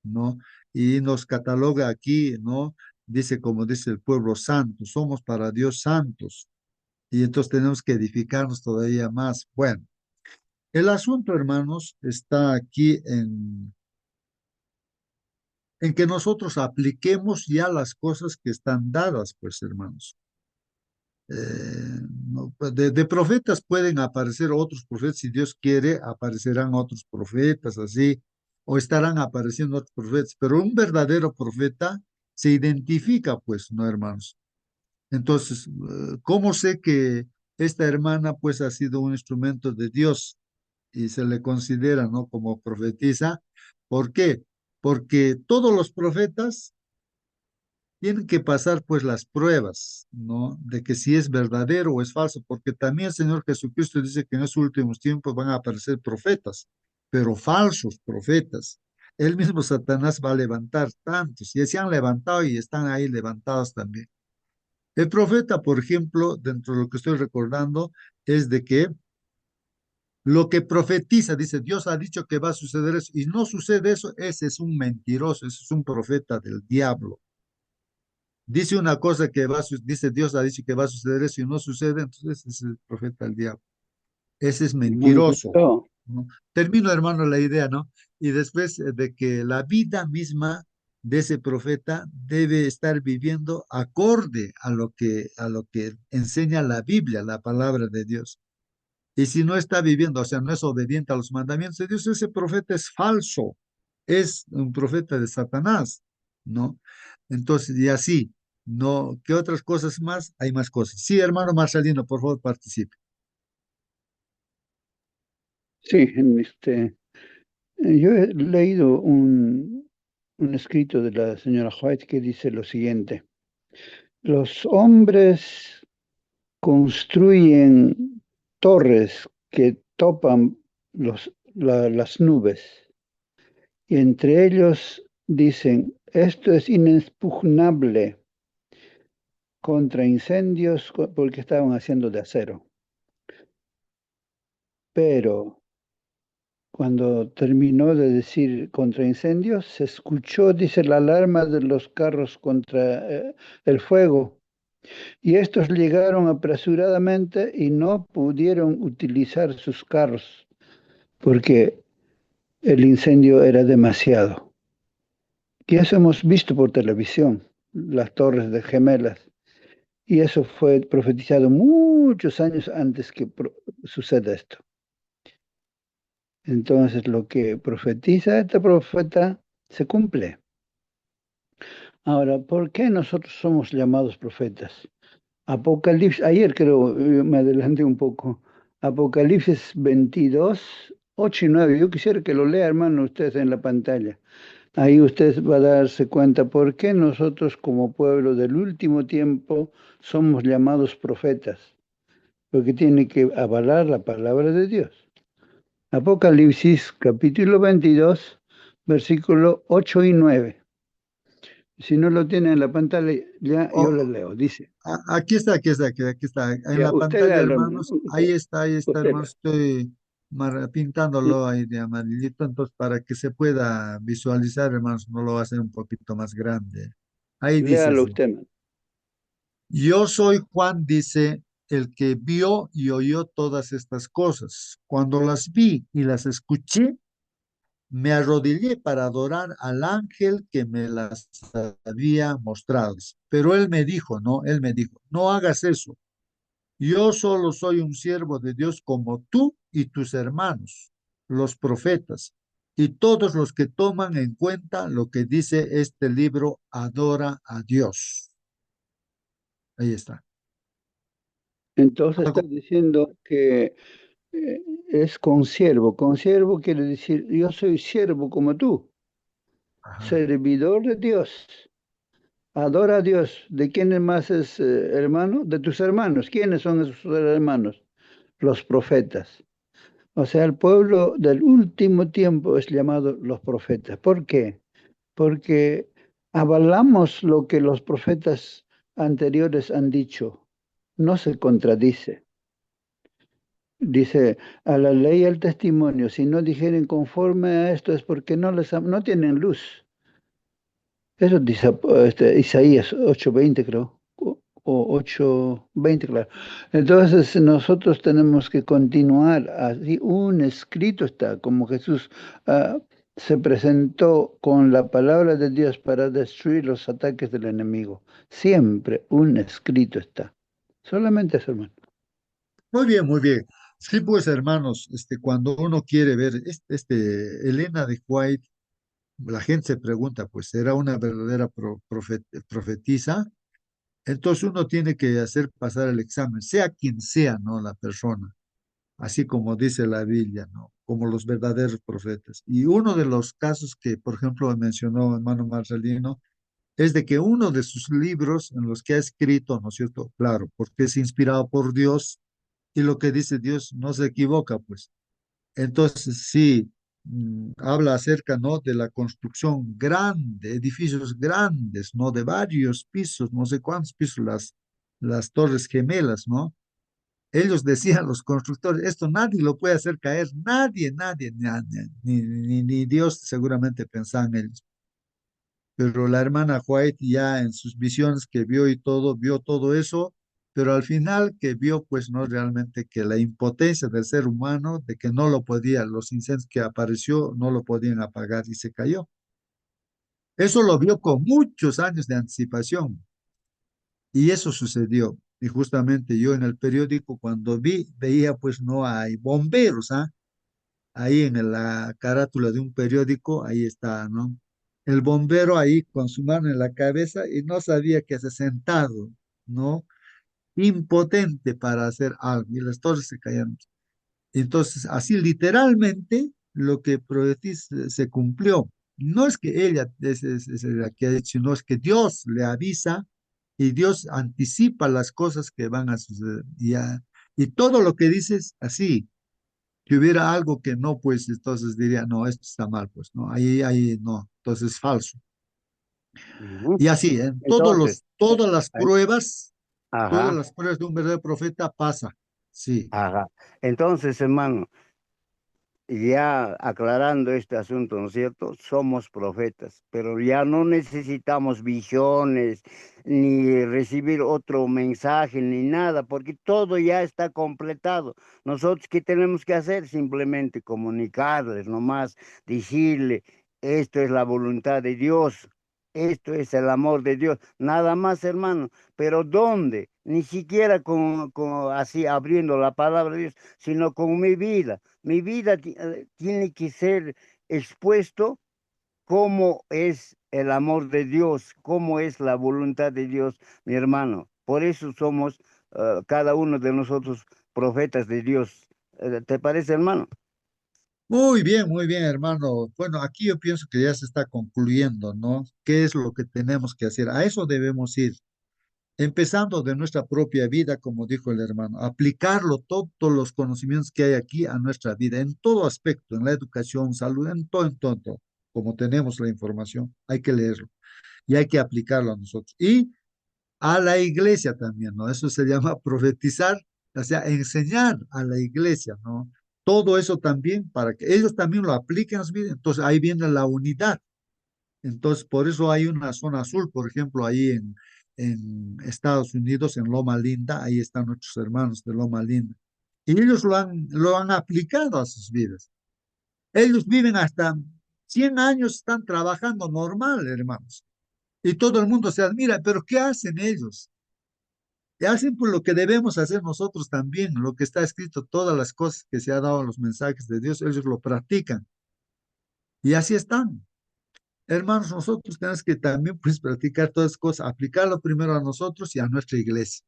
¿no? Y nos cataloga aquí, ¿no? Dice, como dice el pueblo santo, somos para Dios santos, y entonces tenemos que edificarnos todavía más. Bueno. El asunto, hermanos, está aquí en que nosotros apliquemos ya las cosas que están dadas, pues, hermanos. No, pues, de profetas pueden aparecer otros profetas, si Dios quiere, aparecerán otros profetas, así, o estarán apareciendo otros profetas, pero un verdadero profeta se identifica, pues, ¿no, hermanos? Entonces, ¿cómo sé que esta hermana, pues, ha sido un instrumento de Dios y se le considera, ¿no?, como profetisa? ¿Por qué? Porque todos los profetas tienen que pasar pues las pruebas, ¿no? De que si es verdadero o es falso, porque también el Señor Jesucristo dice que en los últimos tiempos van a aparecer profetas, pero falsos profetas. El mismo Satanás va a levantar tantos, y se han levantado y están ahí levantados también. El profeta, por ejemplo, dentro de lo que estoy recordando, es de que lo que profetiza, dice, Dios ha dicho que va a suceder eso, y no sucede eso, ese es un mentiroso, ese es un profeta del diablo. Dice una cosa que dice Dios ha dicho que va a suceder eso y no sucede, entonces ese es el profeta del diablo. Ese es Muy mentiroso, justo. ¿no? Termino, hermano, la idea, ¿no? Y después de que la vida misma de ese profeta debe estar viviendo acorde a lo que enseña la Biblia, la palabra de Dios. Y si no está viviendo, o sea, no es obediente a los mandamientos de Dios, ese profeta es falso, es un profeta de Satanás, ¿no? Entonces, y así, ¿no? ¿Qué otras cosas más? Hay más cosas. Sí, hermano Marcelino, por favor, participe. Sí, yo he leído un escrito de la señora White que dice lo siguiente: los hombres construyen torres que topan las nubes, y entre ellos dicen, esto es inexpugnable contra incendios porque estaban haciendo de acero. Pero cuando terminó de decir contra incendios, se escuchó, dice, la alarma de los carros contra el fuego. Y estos llegaron apresuradamente y no pudieron utilizar sus carros porque el incendio era demasiado. Y eso hemos visto por televisión, las torres de gemelas. Y eso fue profetizado muchos años antes que suceda esto. Entonces lo que profetiza este profeta se cumple. Ahora, ¿por qué nosotros somos llamados profetas? Apocalipsis, ayer creo, me adelanté un poco. Apocalipsis 22, 8 y 9. Yo quisiera que lo lea, hermano, usted en la pantalla. Ahí usted va a darse cuenta por qué nosotros como pueblo del último tiempo somos llamados profetas. Porque tiene que avalar la palabra de Dios. Apocalipsis capítulo 22, versículo 8 y 9. Si no lo tiene en la pantalla, ya yo lo Oh, leo. Dice, aquí está, aquí está, aquí está. En ya la usted pantalla, léalo, hermanos, ahí está, usted hermanos. léalo. Estoy pintándolo ahí de amarillito, entonces para que se pueda visualizar, hermanos, no lo va a hacer un poquito más grande. Ahí dice Léalo así. usted, man. Yo soy Juan, dice, el que vio y oyó todas estas cosas. Cuando las vi y las escuché, me arrodillé para adorar al ángel que me las había mostrado. Pero él me dijo, no hagas eso. Yo solo soy un siervo de Dios como tú y tus hermanos, los profetas, y todos los que toman en cuenta lo que dice este libro, adora a Dios. Ahí está. Entonces está Algo. diciendo que es consiervo. Consiervo quiere decir, yo soy siervo como tú, Ajá. servidor de Dios. Adora a Dios. ¿De quién más es hermano? De tus hermanos. ¿Quiénes son esos hermanos? Los profetas. O sea, el pueblo del último tiempo es llamado los profetas. ¿Por qué? Porque avalamos lo que los profetas anteriores han dicho. No se contradice. Dice, a la ley y al testimonio, si no dijeren conforme a esto es porque no tienen luz. Eso dice Isaías 8:20, creo. o 8:20, claro. Entonces nosotros tenemos que continuar así. Un escrito está, como Jesús se presentó con la palabra de Dios para destruir los ataques del enemigo. Siempre un escrito está. Solamente eso, hermano. Muy bien, muy bien. Sí, pues hermanos, cuando uno quiere ver, Elena de White, la gente se pregunta, pues, ¿era una verdadera profetisa? Entonces uno tiene que hacer pasar el examen, sea quien sea, ¿no? La persona, así como dice la Biblia, ¿no? Como los verdaderos profetas. Y uno de los casos que, por ejemplo, mencionó hermano Marcelino, es de que uno de sus libros en los que ha escrito, ¿no es cierto? Claro, porque es inspirado por Dios y lo que dice Dios no se equivoca, pues. Entonces, sí, habla acerca, ¿no? De la construcción grande, edificios grandes, ¿no? De varios pisos, no sé cuántos pisos, las torres gemelas, ¿no? Ellos decían, los constructores, esto nadie lo puede hacer caer, nadie, ni Dios seguramente pensaban ellos. Pero la hermana White ya en sus visiones que vio y todo, vio todo eso, pero al final que vio pues no realmente que la impotencia del ser humano, de que no lo podía, los incendios que apareció no lo podían apagar y se cayó. Eso lo vio con muchos años de anticipación y eso sucedió. Y justamente yo en el periódico cuando veía pues no hay bomberos, ¿ah? Ahí en la carátula de un periódico, ahí está, ¿no? El bombero ahí con su mano en la cabeza y no sabía qué hacer sentado, ¿no? Impotente para hacer algo y las torres se caían. Entonces, así literalmente lo que profetiza se cumplió. No es que ella es la que ha dicho, sino es que Dios le avisa y Dios anticipa las cosas que van a suceder. Y todo lo que dices así, que hubiera algo que no, pues entonces diría, no, esto está mal, pues, ¿no? Ahí no, entonces es falso. Ujú. Y así, en Entonces, ahí- todas ajá, las pruebas de un verdadero profeta pasa, sí. ajá. Entonces, hermano, ya aclarando este asunto, ¿no es cierto? Somos profetas, pero ya no necesitamos visiones, ni recibir otro mensaje, ni nada, porque todo ya está completado. Nosotros, ¿qué tenemos que hacer? Simplemente comunicarles, nomás decirle, esto es la voluntad de Dios, esto es el amor de Dios, nada más, hermano. Pero ¿dónde? Ni siquiera así abriendo la palabra de Dios, sino con mi vida. Mi vida tiene que ser expuesto cómo es el amor de Dios, cómo es la voluntad de Dios, mi hermano. Por eso somos cada uno de nosotros profetas de Dios. ¿Te parece, hermano? Muy bien, hermano. Bueno, aquí yo pienso que ya se está concluyendo, ¿no? ¿Qué es lo que tenemos que hacer? A eso debemos ir. Empezando de nuestra propia vida, como dijo el hermano, aplicarlo todos los conocimientos que hay aquí a nuestra vida, en todo aspecto, en la educación, salud, en todo. Como tenemos la información, hay que leerlo y hay que aplicarlo a nosotros. Y a la iglesia también, ¿no? Eso se llama profetizar, o sea, enseñar a la iglesia, ¿no? Todo eso también para que ellos también lo apliquen a su vida. Entonces ahí viene la unidad. Entonces, por eso hay una zona azul, por ejemplo, ahí en Estados Unidos, en Loma Linda, ahí están nuestros hermanos de Loma Linda. Y ellos lo han aplicado a sus vidas. Ellos viven hasta 100 años, están trabajando normal, hermanos. Y todo el mundo se admira, pero ¿qué hacen ellos? Y hacen por lo que debemos hacer nosotros también, lo que está escrito, todas las cosas que se ha dado en los mensajes de Dios, ellos lo practican. Y así están. Hermanos, nosotros tenemos que también pues practicar todas las cosas, aplicarlo primero a nosotros y a nuestra iglesia,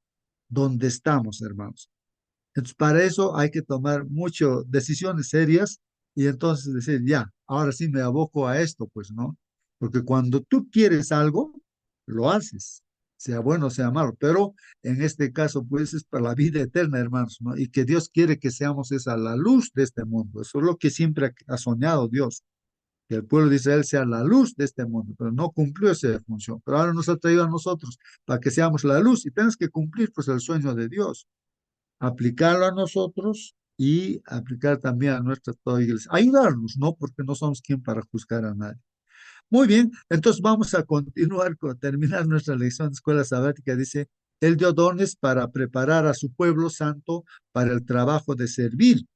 donde estamos, hermanos. Entonces, para eso hay que tomar muchas decisiones serias y entonces decir, ya, ahora sí me aboco a esto, pues, ¿no? Porque cuando tú quieres algo, lo haces, sea bueno o sea malo, pero en este caso, pues, es para la vida eterna, hermanos, ¿no? Y que Dios quiere que seamos esa la luz de este mundo. Eso es lo que siempre ha soñado Dios, que el pueblo de Israel sea la luz de este mundo, pero no cumplió esa función. Pero ahora nos ha traído a nosotros para que seamos la luz y tenemos que cumplir, pues, el sueño de Dios, aplicarlo a nosotros y aplicar también a nuestra toda iglesia. Ayudarnos, ¿no? Porque no somos quien para juzgar a nadie. Muy bien, entonces vamos a continuar con terminar nuestra lección de escuela sabática. Dice, Él dio dones para preparar a su pueblo santo para el trabajo de servir,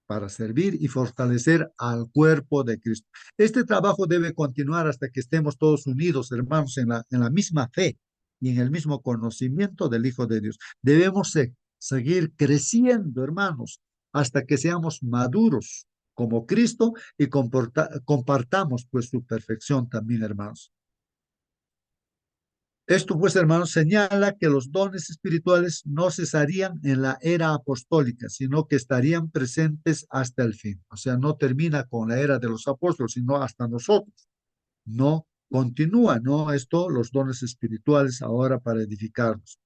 para servir y fortalecer al cuerpo de Cristo. Este trabajo debe continuar hasta que estemos todos unidos, hermanos, en la misma fe y en el mismo conocimiento del Hijo de Dios. Debemos seguir creciendo, hermanos, hasta que seamos maduros como Cristo y compartamos pues su perfección también, hermanos. Esto, pues, hermanos, señala que los dones espirituales no cesarían en la era apostólica, sino que estarían presentes hasta el fin. O sea, no termina con la era de los apóstoles, sino hasta nosotros. No continúa, ¿no? Esto, los dones espirituales ahora para edificarnos.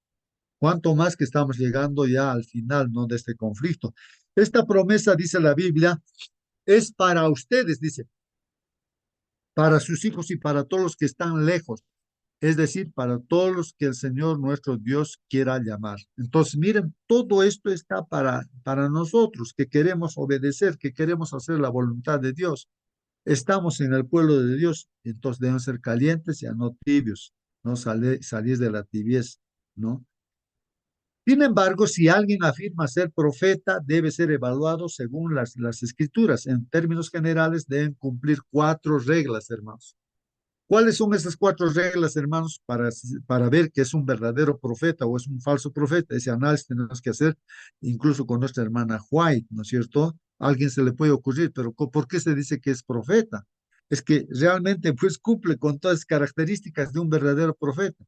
Cuanto más que estamos llegando ya al final, ¿no? De este conflicto. Esta promesa, dice la Biblia, es para ustedes, dice, para sus hijos y para todos los que están lejos, es decir, para todos los que el Señor nuestro Dios quiera llamar. Entonces, miren, todo esto está para nosotros que queremos obedecer, que queremos hacer la voluntad de Dios. Estamos en el pueblo de Dios, entonces debemos ser calientes y no tibios, no salir de la tibieza, ¿no? Sin embargo, si alguien afirma ser profeta, debe ser evaluado según las escrituras. En términos generales, deben cumplir 4 reglas, hermanos. ¿Cuáles son esas 4 reglas, hermanos, para ver que es un verdadero profeta o es un falso profeta? Ese análisis tenemos que hacer incluso con nuestra hermana White, ¿no es cierto? A alguien se le puede ocurrir, pero ¿por qué se dice que es profeta? Es que realmente pues cumple con todas las características de un verdadero profeta,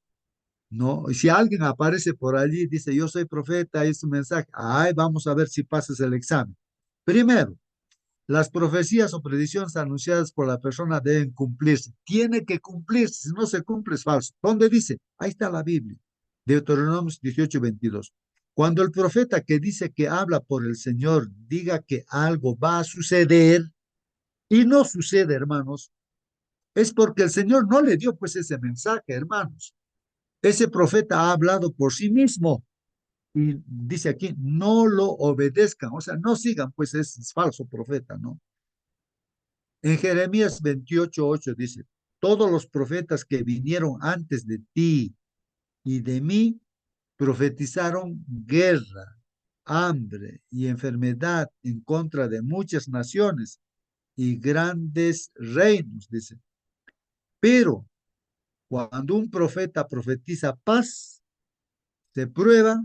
¿no? Y si alguien aparece por allí y dice, yo soy profeta, es un mensaje, ay, vamos a ver si pasas el examen. Primero, las profecías o predicciones anunciadas por la persona deben cumplirse. Tiene que cumplirse. Si no se cumple, es falso. ¿Dónde dice? Ahí está la Biblia. Deuteronomio 18:22. Cuando el profeta que dice que habla por el Señor diga que algo va a suceder y no sucede, hermanos, es porque el Señor no le dio pues ese mensaje, hermanos. Ese profeta ha hablado por sí mismo. Y dice aquí, no lo obedezcan, o sea, no sigan, pues es falso profeta, ¿no? En Jeremías 28:8 dice, todos los profetas que vinieron antes de ti y de mí profetizaron guerra, hambre y enfermedad en contra de muchas naciones y grandes reinos, dice. Pero cuando un profeta profetiza paz, se prueba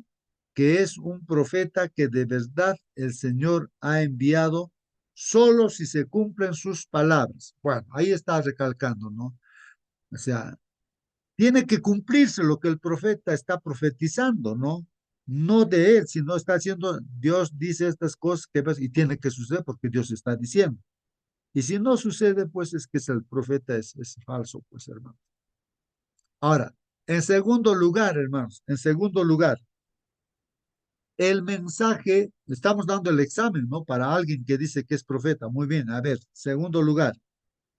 que es un profeta que de verdad el Señor ha enviado solo si se cumplen sus palabras. Bueno, ahí está recalcando, ¿no? O sea, tiene que cumplirse lo que el profeta está profetizando, ¿no? No de él, sino está haciendo, Dios dice estas cosas y tiene que suceder porque Dios está diciendo. Y si no sucede, pues es que el profeta es falso, pues hermano. Ahora, en segundo lugar, hermanos, en segundo lugar, el mensaje, estamos dando el examen, ¿no? Para alguien que dice que es profeta. Muy bien, a ver, segundo lugar,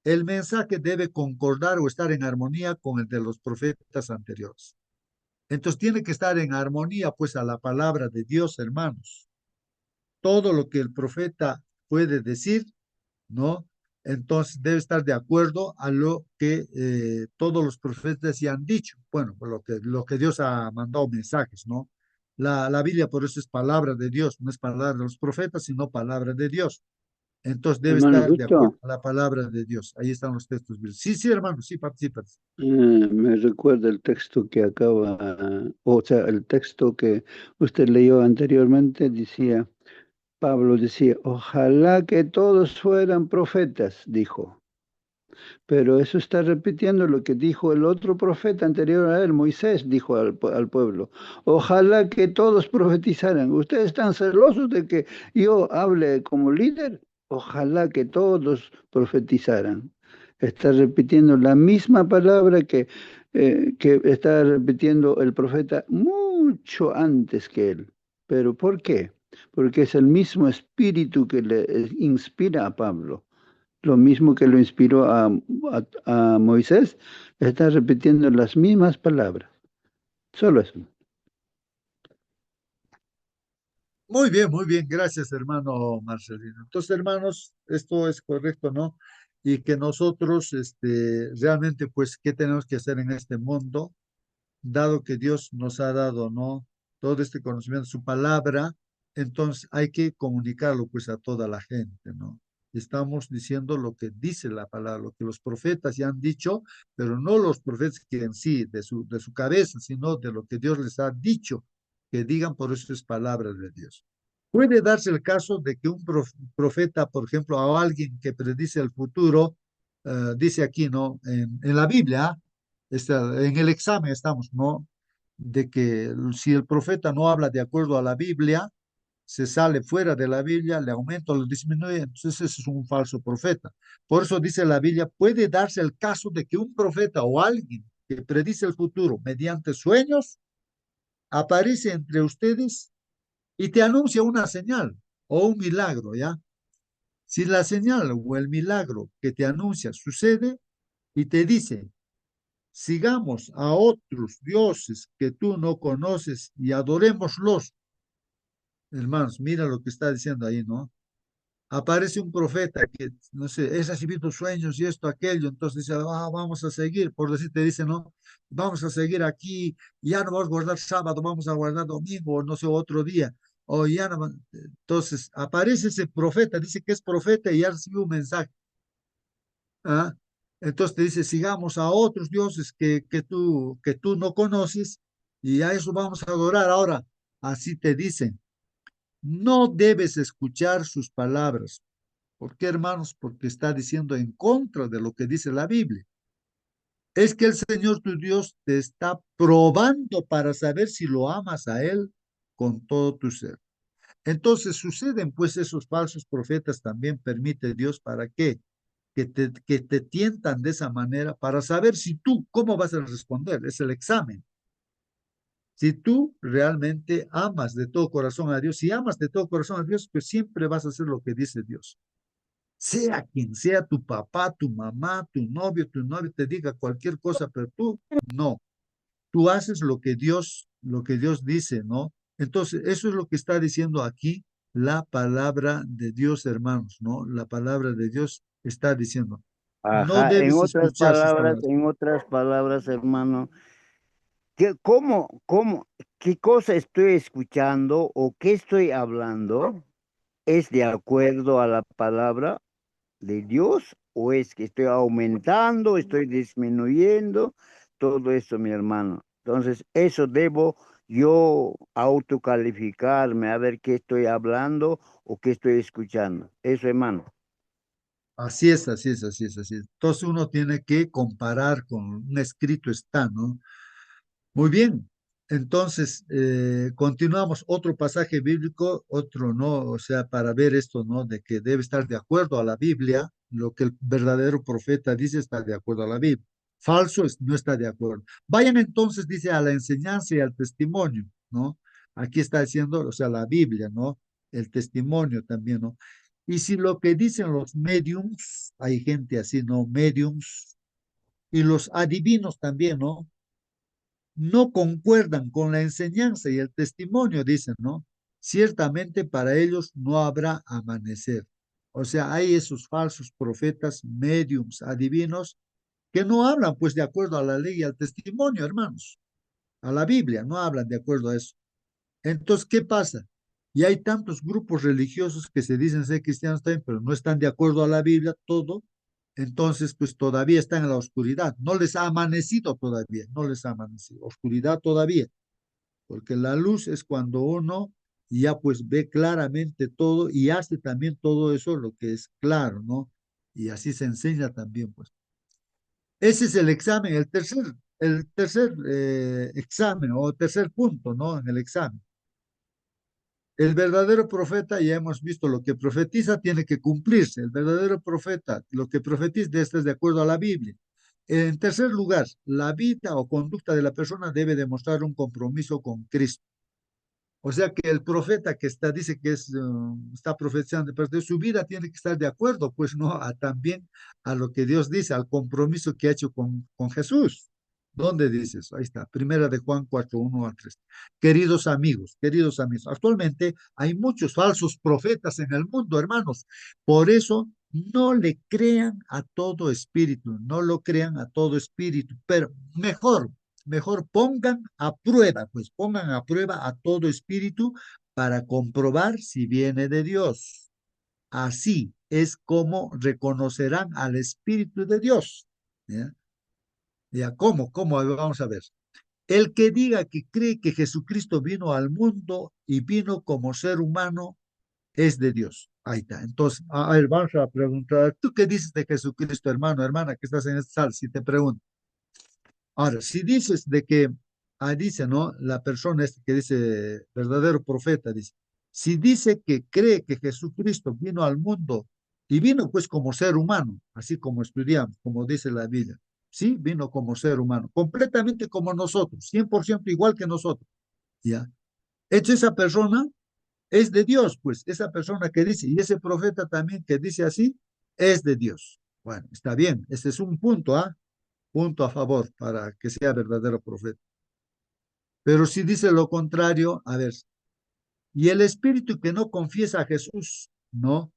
el mensaje debe concordar o estar en armonía con el de los profetas anteriores. Entonces tiene que estar en armonía, pues, a la palabra de Dios, hermanos. Todo lo que el profeta puede decir, ¿no? Entonces debe estar de acuerdo a lo que todos los profetas ya han dicho. Bueno, pues lo que Dios ha mandado mensajes, ¿no? La Biblia por eso es palabra de Dios, no es palabra de los profetas, sino palabra de Dios. Entonces debe Hermano estar de acuerdo Gusto, a la palabra de Dios. Ahí están los textos bíblicos. Sí, sí, hermano, sí, participa. me recuerda el texto que acaba, o sea, el texto que usted leyó anteriormente, decía, Pablo decía, ojalá que todos fueran profetas, dijo. Pero eso está repitiendo lo que dijo el otro profeta anterior a él, Moisés, dijo al pueblo. Ojalá que todos profetizaran. ¿Ustedes están celosos de que yo hable como líder? Ojalá que todos profetizaran. Está repitiendo la misma palabra que está repitiendo el profeta mucho antes que él. ¿Pero por qué? Porque es el mismo espíritu que le inspira a Pablo. Lo mismo que lo inspiró a Moisés, está repitiendo las mismas palabras. Solo eso. Muy bien, gracias, hermano Marcelino. Entonces, hermanos, esto es correcto, ¿no? Y que nosotros, realmente, pues, ¿qué tenemos que hacer en este mundo? dado que Dios nos ha dado, ¿no? Todo este conocimiento, su palabra, entonces hay que comunicarlo pues a toda la gente, ¿no? Estamos diciendo lo que dice la palabra, lo que los profetas ya han dicho, pero no los profetas que en sí, de su cabeza, sino de lo que Dios les ha dicho, que digan, por eso es palabra de Dios. Puede darse el caso de que un profeta, por ejemplo, o alguien que predice el futuro, dice aquí, ¿no? En la Biblia, en el examen estamos, ¿no? De que si el profeta no habla de acuerdo a la Biblia, se sale fuera de la Biblia, le aumenta o le disminuye, entonces ese es un falso profeta. Por eso dice la Biblia, puede darse el caso de que un profeta o alguien que predice el futuro mediante sueños aparece entre ustedes y te anuncia una señal o un milagro, ¿ya? Si la señal o el milagro que te anuncia sucede y te dice, sigamos a otros dioses que tú no conoces y adorémoslos, hermanos, mira lo que está diciendo ahí, ¿no? Aparece un profeta que, no sé, he recibido sueños y esto, aquello, entonces dice, ah, vamos a seguir, por decir, te dice, no, vamos a seguir aquí, ya no vamos a guardar sábado, vamos a guardar domingo, o no sé, otro día, o ya no, entonces aparece ese profeta, dice que es profeta y ya recibió un mensaje, ¿ah? Entonces te dice, sigamos a otros dioses que tú no conoces y a eso vamos a adorar. Ahora, así te dicen, no debes escuchar sus palabras. ¿Por qué, hermanos? Porque está diciendo en contra de lo que dice la Biblia. Es que el Señor tu Dios te está probando para saber si lo amas a Él con todo tu ser. Entonces suceden pues esos falsos profetas también permite Dios para qué? Que te tientan de esa manera para saber si tú, ¿cómo vas a responder? Es el examen. Si tú realmente amas de todo corazón a Dios, si amas de todo corazón a Dios, pues siempre vas a hacer lo que dice Dios. Sea quien sea tu papá, tu mamá, tu novio, te diga cualquier cosa, pero tú no. Tú haces lo que Dios dice, ¿no? Entonces, eso es lo que está diciendo aquí la palabra de Dios, hermanos, ¿no? La palabra de Dios está diciendo, no Ajá, debes escuchar sus palabras. en otras palabras, hermano, cómo, qué cosa estoy escuchando o qué estoy hablando es de acuerdo a la palabra de Dios o es que estoy aumentando, estoy disminuyendo, todo eso, mi hermano. Entonces, eso debo yo autocalificarme a ver qué estoy hablando o qué estoy escuchando. Eso, hermano. Así es, así es, así es, así es. Entonces uno tiene que comparar con un escrito está, ¿no? Muy bien, entonces continuamos otro pasaje bíblico, otro no, o sea, para ver esto, ¿no? De que debe estar de acuerdo a la Biblia, lo que el verdadero profeta dice está de acuerdo a la Biblia. Falso es, no está de acuerdo. Vayan entonces, dice, a la enseñanza y al testimonio, ¿no? Aquí está diciendo, o sea, la Biblia, ¿no? El testimonio también, ¿no? Y si lo que dicen los mediums, hay gente así, ¿no? Mediums, y los adivinos también, ¿no? No concuerdan con la enseñanza y el testimonio, dicen, ¿no? Ciertamente para ellos no habrá amanecer. O sea, hay esos falsos profetas, mediums, adivinos, que no hablan pues de acuerdo a la ley y al testimonio, hermanos, a la Biblia, no hablan de acuerdo a eso. Entonces, ¿qué pasa? Y hay tantos grupos religiosos que se dicen ser cristianos también, pero no están de acuerdo a la Biblia, todo. Entonces, pues todavía están en la oscuridad. No les ha amanecido todavía, no les ha amanecido. Oscuridad todavía, porque la luz es cuando uno ya pues ve claramente todo y hace también todo eso lo que es claro, ¿no? Y así se enseña también, pues. Ese es el examen, el tercer examen o tercer punto, ¿no? En el examen. El verdadero profeta, ya hemos visto, lo que profetiza tiene que cumplirse. El verdadero profeta, lo que profetiza, esto es de acuerdo a la Biblia. En tercer lugar, la vida o conducta de la persona debe demostrar un compromiso con Cristo. O sea que el profeta que está, dice que es, está profetizando, pero de su vida tiene que estar de acuerdo, pues no, también a lo que Dios dice, al compromiso que ha hecho con Jesús. ¿Dónde dice eso? Ahí está, primera de Juan 4, 1 al 3. Queridos amigos, actualmente hay muchos falsos profetas en el mundo, hermanos. Por eso no le crean a todo espíritu, no lo crean a todo espíritu, pero mejor mejor pongan a prueba, pues pongan a prueba a todo espíritu para comprobar si viene de Dios. Así es como reconocerán al Espíritu de Dios. ¿Ya? ¿Ya? ¿Cómo? ¿Cómo? A ver, vamos a ver. El que diga que cree que Jesucristo vino al mundo y vino como ser humano es de Dios. Ahí está. Entonces, a ver, vamos a preguntar, ¿tú qué dices de Jesucristo, hermano, hermana, que estás en esta sala? Si te pregunto. Ahora, si dices de que, dice, ¿no? La persona este que dice, verdadero profeta, dice, si dice que cree que Jesucristo vino al mundo y vino pues como ser humano, así como estudiamos, como dice la Biblia, sí, vino como ser humano, completamente como nosotros, 100% igual que nosotros, ¿ya? Hecho esa persona es de Dios, pues, esa persona que dice, y ese profeta también que dice así, es de Dios. Bueno, está bien, ese es un punto, punto a favor para que sea verdadero profeta. Pero si dice lo contrario, a ver, y el espíritu que no confiesa a Jesús, no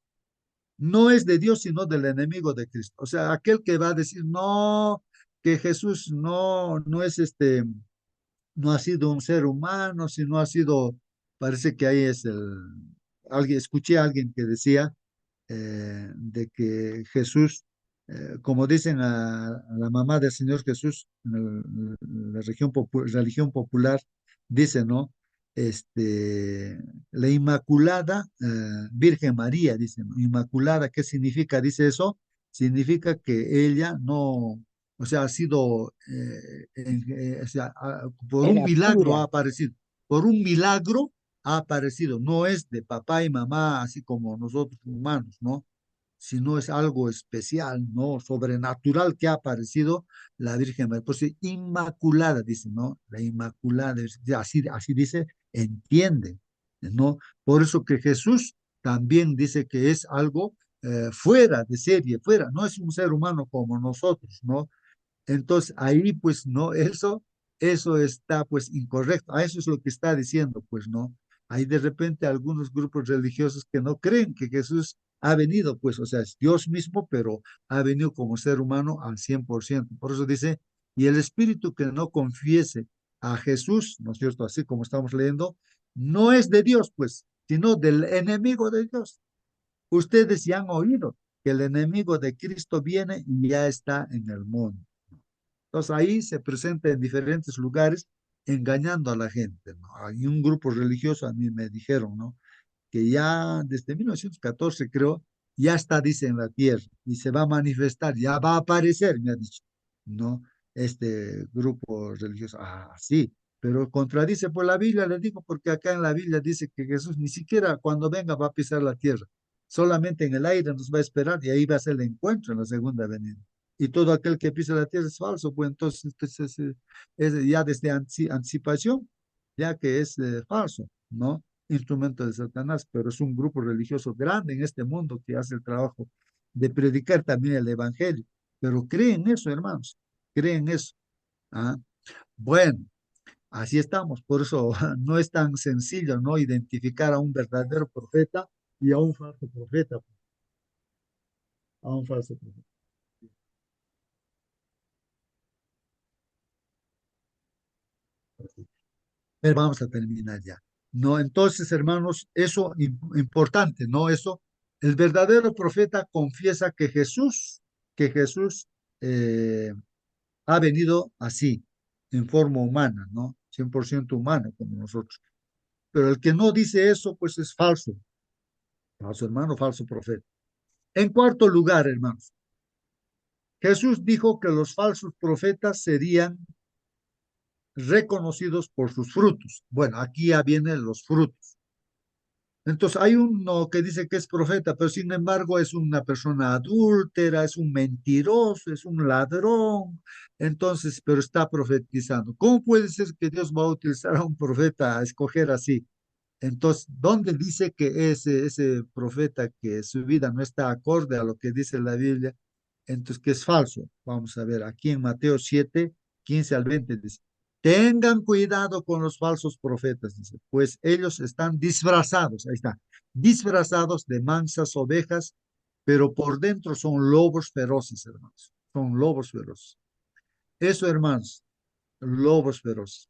es de Dios, sino del enemigo de Cristo. O sea, aquel que va a decir, no, que Jesús no es no ha sido un ser humano, sino ha sido, parece que ahí es escuché a alguien que decía, de que Jesús, como dicen a la mamá del Señor Jesús, en la religión popular, dice, ¿no? La Inmaculada Virgen María, dice, ¿no? Inmaculada, ¿qué significa? Dice eso, significa que ella no, o sea, ha sido, o sea, por un Era milagro ha pura. aparecido, por un milagro ha aparecido, no es de papá y mamá, así como nosotros humanos, ¿no? Sino es algo especial, ¿no? Sobrenatural que ha aparecido la Virgen María. Pues inmaculada, dice, ¿no? La Inmaculada, así dice, entiende, ¿no? Por eso que Jesús también dice que es algo fuera de serie, fuera, no es un ser humano como nosotros, ¿no? Entonces ahí pues no, eso está pues incorrecto, a eso es lo que está diciendo pues no. Hay de repente algunos grupos religiosos que no creen que Jesús ha venido pues, o sea, es Dios mismo, pero ha venido como ser humano al 100%. Por eso dice, y el espíritu que no confiese a Jesús, ¿no es cierto? Así como estamos leyendo, no es de Dios pues, sino del enemigo de Dios. Ustedes ya han oído que el enemigo de Cristo viene y ya está en el mundo. Entonces ahí se presenta en diferentes lugares engañando a la gente, ¿no? Hay un grupo religioso, a mí me dijeron, ¿no? Que ya desde 1914 creo, ya está, dice, en la tierra y se va a manifestar, ya va a aparecer, me ha dicho, ¿no? Este grupo religioso, sí, pero contradice por la Biblia, le digo, porque acá en la Biblia dice que Jesús ni siquiera cuando venga va a pisar la tierra, solamente en el aire nos va a esperar y ahí va a ser el encuentro en la segunda venida. Y todo aquel que pisa la tierra es falso, pues entonces es ya desde anticipación, ya que es falso, ¿no? Instrumento de Satanás, pero es un grupo religioso grande en este mundo que hace el trabajo de predicar también el evangelio. Pero creen eso, hermanos, creen eso. ¿Ah? Bueno, así estamos, por eso no es tan sencillo, ¿no? Identificar a un verdadero profeta y a un falso profeta, a un falso profeta. Pero vamos a terminar ya. No, entonces, hermanos, eso importante, ¿no? Eso, el verdadero profeta confiesa que Jesús eh, ha venido así, en forma humana, ¿no? 100% humano como nosotros. Pero el que no dice eso, pues es falso. Falso hermano, falso profeta. En cuarto lugar, hermanos, Jesús dijo que los falsos profetas serían reconocidos por sus frutos. Bueno, aquí ya vienen los frutos. Entonces, hay uno que dice que es profeta, pero sin embargo es una persona adúltera, es un mentiroso, es un ladrón. Entonces, pero está profetizando. ¿Cómo puede ser que Dios va a utilizar a un profeta a escoger así? Entonces, ¿dónde dice que ese profeta que su vida no está acorde a lo que dice la Biblia? Entonces, que es falso. Vamos a ver, aquí en Mateo 7, 15 al 20 dice, tengan cuidado con los falsos profetas, dice, pues ellos están disfrazados, ahí está, disfrazados de mansas ovejas, pero por dentro son lobos feroces, hermanos, son lobos feroces. Eso, hermanos, lobos feroces.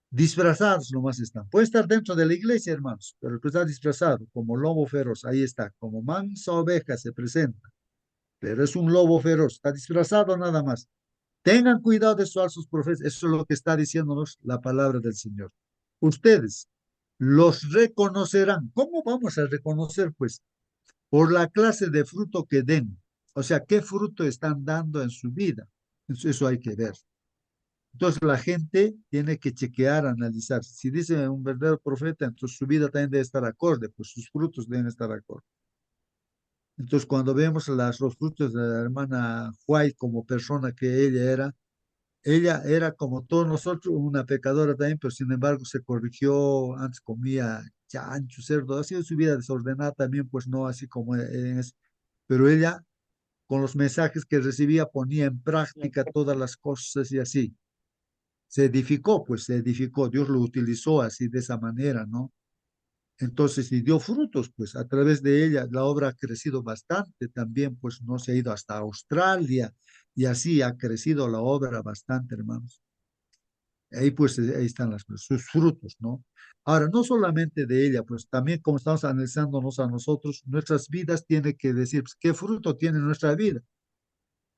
Disfrazados nomás están. Puede estar dentro de la iglesia, hermanos, pero el que está disfrazado como lobo feroz, ahí está, como mansa oveja se presenta, pero es un lobo feroz, está disfrazado nada más. Tengan cuidado de esos falsos profetas, eso es lo que está diciéndonos la palabra del Señor. Ustedes los reconocerán. ¿Cómo vamos a reconocer? Pues por la clase de fruto que den. O sea, qué fruto están dando en su vida. Eso hay que ver. Entonces la gente tiene que chequear, analizar. Si dice un verdadero profeta, entonces su vida también debe estar acorde, pues sus frutos deben estar acorde. Entonces cuando vemos los frutos de la hermana White como persona que ella era como todos nosotros, una pecadora también, pero sin embargo se corrigió, antes comía chancho, cerdo, ha sido su vida desordenada también, pues no así como pero ella con los mensajes que recibía ponía en práctica todas las cosas y así. Se edificó, pues se edificó, Dios lo utilizó así de esa manera, ¿no? Entonces, y dio frutos, pues a través de ella la obra ha crecido bastante también, pues no se ha ido hasta Australia y así ha crecido la obra bastante, hermanos. Ahí pues ahí están sus frutos, ¿no? Ahora, no solamente de ella, pues también como estamos analizándonos a nosotros, nuestras vidas tiene que decir, pues, ¿qué fruto tiene nuestra vida?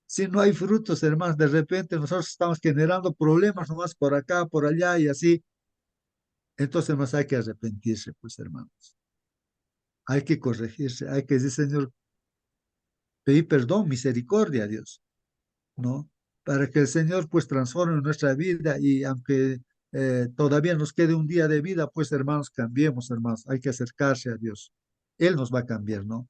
Si no hay frutos, hermanos, de repente nosotros estamos generando problemas nomás por acá, por allá y así. Entonces, más hay que arrepentirse, pues, hermanos. Hay que corregirse, hay que decir, Señor, pedir perdón, misericordia a Dios, ¿no? Para que el Señor, pues, transforme nuestra vida y aunque todavía nos quede un día de vida, pues, hermanos, cambiemos, hermanos. Hay que acercarse a Dios. Él nos va a cambiar, ¿no?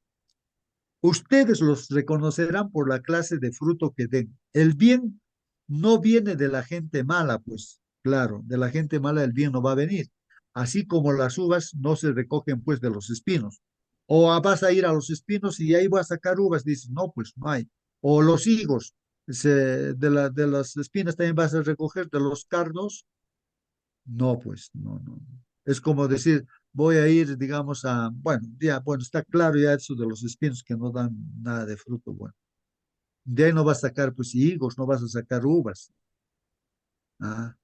Ustedes los reconocerán por la clase de fruto que den. El bien no viene de la gente mala, pues claro, de la gente mala el bien no va a venir. Así como las uvas no se recogen pues de los espinos. O vas a ir a los espinos y ahí vas a sacar uvas, dices, no, pues no hay. O los higos, de las espinas también vas a recoger, de los cardos, no, pues, no, no. Es como decir, voy a ir, digamos, bueno, ya, bueno, está claro ya eso de los espinos que no dan nada de fruto, bueno. De ahí no vas a sacar, pues, higos, no vas a sacar uvas. Ah.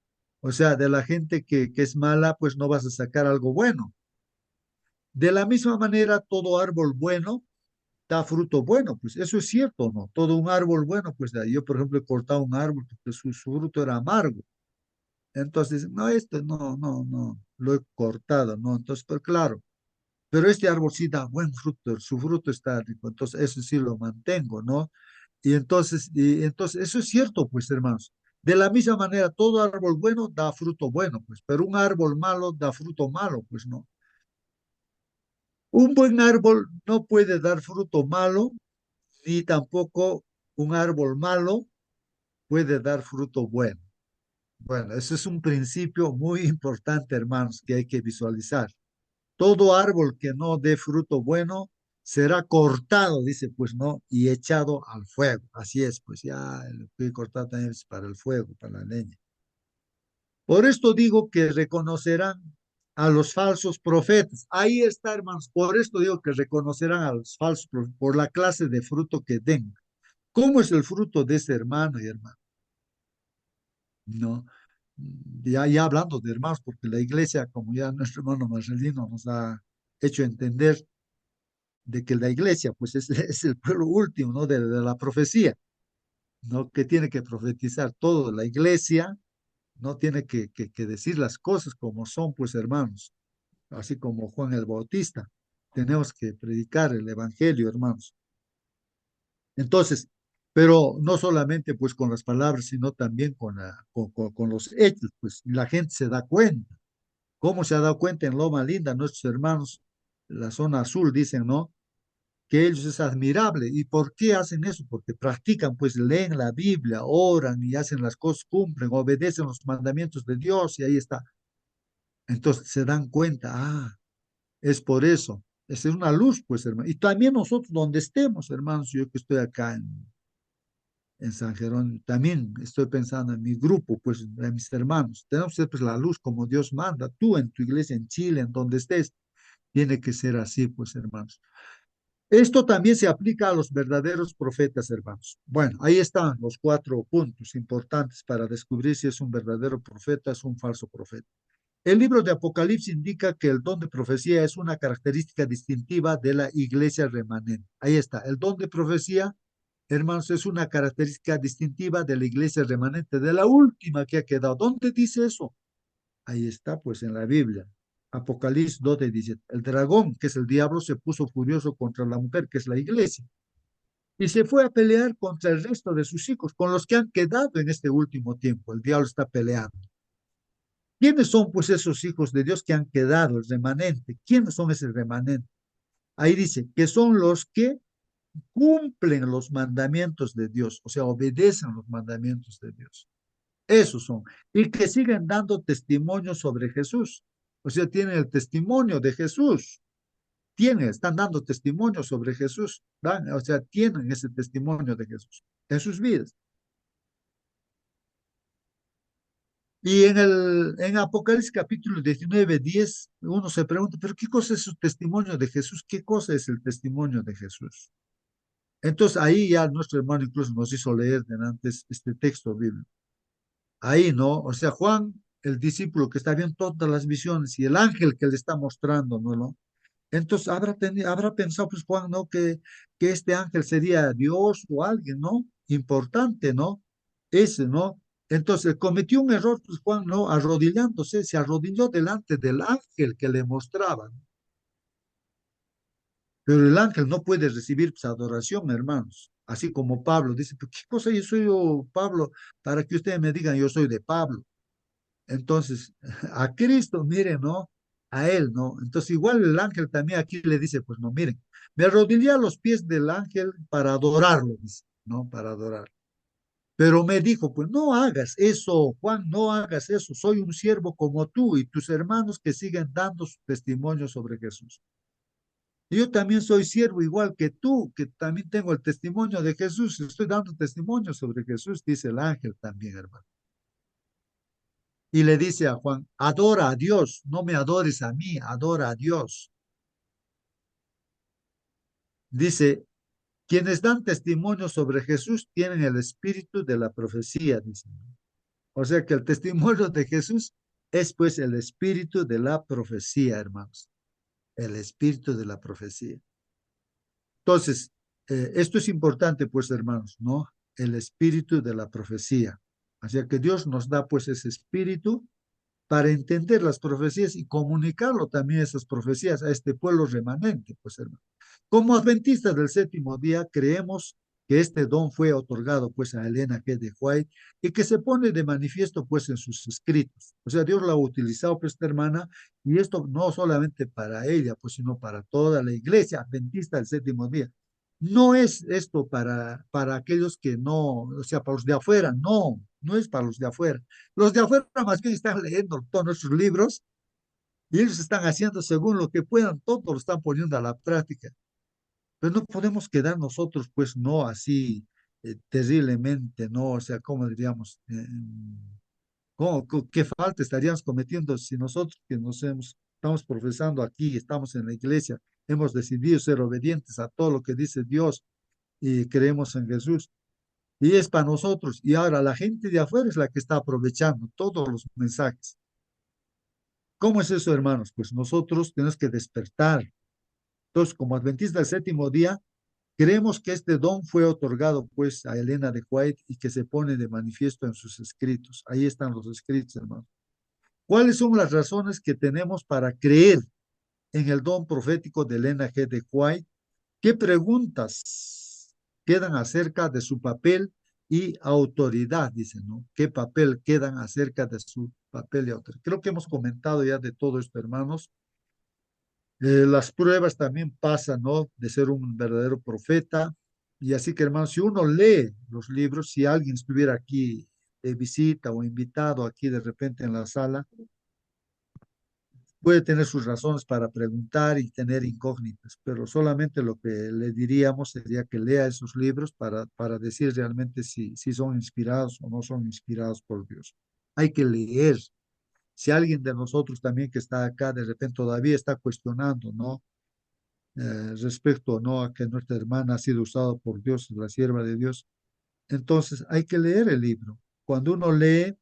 O sea, de la gente que es mala, pues no vas a sacar algo bueno. De la misma manera, todo árbol bueno da fruto bueno, pues eso es cierto, ¿no? Todo un árbol bueno, pues yo, por ejemplo, he cortado un árbol porque su fruto era amargo. Entonces, no, no, lo he cortado, ¿no? Entonces, pero claro, pero este árbol sí da buen fruto, su fruto está rico, entonces eso sí lo mantengo, ¿no? Y entonces eso es cierto, pues, hermanos. De la misma manera, todo árbol bueno da fruto bueno, pues, pero un árbol malo da fruto malo, pues, ¿no? Un buen árbol no puede dar fruto malo, ni tampoco un árbol malo puede dar fruto bueno. Bueno, ese es un principio muy importante, hermanos, que hay que visualizar. Todo árbol que no dé fruto bueno será cortado, dice, pues no, y echado al fuego. Así es, pues ya el que cortado también es para el fuego, para la leña. Por esto digo que reconocerán a los falsos profetas. Ahí está, hermanos. Por esto digo que reconocerán a los falsos profetas por la clase de fruto que den. ¿Cómo es el fruto de ese hermano y hermana? No, ya hablando de hermanos, porque la iglesia, como ya nuestro hermano Marcelino nos ha hecho entender, de que la iglesia, pues es el pueblo último, ¿no? De la profecía, ¿no? Que tiene que profetizar todo. La iglesia no tiene que decir las cosas como son, pues hermanos, así como Juan el Bautista. Tenemos que predicar el evangelio, hermanos. Entonces, pero no solamente pues con las palabras, sino también con los hechos, pues la gente se da cuenta. ¿Cómo se ha dado cuenta en Loma Linda? Nuestros hermanos, la zona azul, dicen, ¿no? Que ellos es admirable. ¿Y por qué hacen eso? Porque practican, pues leen la Biblia, oran y hacen las cosas, cumplen, obedecen los mandamientos de Dios y ahí está. Entonces se dan cuenta, es por eso. Esa es una luz, pues, hermano. Y también nosotros, donde estemos, hermanos, yo que estoy acá en San Jerónimo, también estoy pensando en mi grupo, pues, en mis hermanos. Tenemos que ser, pues, la luz como Dios manda. Tú en tu iglesia, en Chile, en donde estés, tiene que ser así, pues, hermanos. Esto también se aplica a los verdaderos profetas, hermanos. Bueno, ahí están los 4 puntos importantes para descubrir si es un verdadero profeta, es un falso profeta. El libro de Apocalipsis indica que el don de profecía es una característica distintiva de la iglesia remanente. Ahí está, el don de profecía, hermanos, es una característica distintiva de la iglesia remanente, de la última que ha quedado. ¿Dónde dice eso? Ahí está, pues en la Biblia. Apocalipsis 2 dice, el dragón, que es el diablo, se puso furioso contra la mujer, que es la iglesia, y se fue a pelear contra el resto de sus hijos, con los que han quedado en este último tiempo. El diablo está peleando. ¿Quiénes son pues esos hijos de Dios que han quedado, el remanente? ¿Quiénes son ese remanente? Ahí dice que son los que cumplen los mandamientos de Dios, o sea, obedecen los mandamientos de Dios. Esos son. Y que siguen dando testimonio sobre Jesús. O sea, tienen el testimonio de Jesús. Están dando testimonio sobre Jesús. ¿Verdad? O sea, tienen ese testimonio de Jesús en sus vidas. Y en Apocalipsis capítulo 19:10, uno se pregunta, pero ¿qué cosa es su testimonio de Jesús? ¿Qué cosa es el testimonio de Jesús? Entonces ahí ya nuestro hermano incluso nos hizo leer antes este texto bíblico. Ahí, ¿no? O sea, Juan, el discípulo que está viendo todas las visiones y el ángel que le está mostrando, ¿no? Entonces habrá pensado, pues Juan, ¿no? Que este ángel sería Dios o alguien, ¿no? Importante, ¿no? Ese, ¿no? Entonces cometió un error, pues Juan, ¿no? Arrodillándose, se arrodilló delante del ángel que le mostraba, ¿no? Pero el ángel no puede recibir pues, adoración, hermanos. Así como Pablo dice, ¿pero qué cosa yo soy yo, Pablo, para que ustedes me digan yo soy de Pablo? Entonces, a Cristo, miren, ¿no? A Él, ¿no? Entonces, igual el ángel también aquí le dice, pues no, miren, me arrodillé a los pies del ángel para adorarlo, dice, ¿no? Para adorar. Pero me dijo, pues no hagas eso, Juan, no hagas eso, soy un siervo como tú y tus hermanos que siguen dando su testimonio sobre Jesús. Y yo también soy siervo igual que tú, que también tengo el testimonio de Jesús, estoy dando testimonio sobre Jesús, dice el ángel también, hermano. Y le dice a Juan, adora a Dios, no me adores a mí, adora a Dios. Dice, quienes dan testimonio sobre Jesús tienen el espíritu de la profecía, dice. O sea que el testimonio de Jesús es pues el espíritu de la profecía, hermanos. El espíritu de la profecía. Entonces, esto es importante, pues, hermanos, ¿no? El espíritu de la profecía. Así que Dios nos da pues ese espíritu para entender las profecías y comunicarlo también esas profecías a este pueblo remanente, pues hermano. Como adventistas del séptimo día, creemos que este don fue otorgado pues a Elena G. de White y que se pone de manifiesto pues en sus escritos. O sea, Dios la ha utilizado pues esta hermana y esto no solamente para ella, pues sino para toda la iglesia adventista del séptimo día. No es esto para aquellos que no, o sea, para los de afuera, no, no es para los de afuera. Los de afuera más bien están leyendo todos nuestros libros y ellos están haciendo según lo que puedan, todo lo están poniendo a la práctica. Pero no podemos quedar nosotros, pues, no así terriblemente, ¿no? O sea, ¿cómo diríamos? ¿Qué falta estaríamos cometiendo si nosotros que estamos profesando aquí, estamos en la iglesia, hemos decidido ser obedientes a todo lo que dice Dios y creemos en Jesús? Y es para nosotros. Y ahora la gente de afuera es la que está aprovechando todos los mensajes. ¿Cómo es eso, hermanos? Pues nosotros tenemos que despertar. Entonces, como adventistas del séptimo día, creemos que este don fue otorgado pues a Elena de White y que se pone de manifiesto en sus escritos. Ahí están los escritos, hermanos. ¿Cuáles son las razones que tenemos para creer en el don profético de Elena G. de White? ¿Qué preguntas quedan acerca de su papel y autoridad? Dicen, ¿no? ¿Qué papel quedan acerca de su papel y autoridad? Creo que hemos comentado ya de todo esto, hermanos. Las pruebas también pasan, ¿no? De ser un verdadero profeta. Y así que, hermanos, si uno lee los libros, si alguien estuviera aquí de visita o invitado aquí de repente en la sala, puede tener sus razones para preguntar y tener incógnitas, pero solamente lo que le diríamos sería que lea esos libros para decir realmente si son inspirados o no son inspirados por Dios. Hay que leer. Si alguien de nosotros también que está acá de repente todavía está cuestionando, ¿no? respecto no a que nuestra hermana ha sido usada por Dios, la sierva de Dios. Entonces hay que leer el libro. Cuando uno lee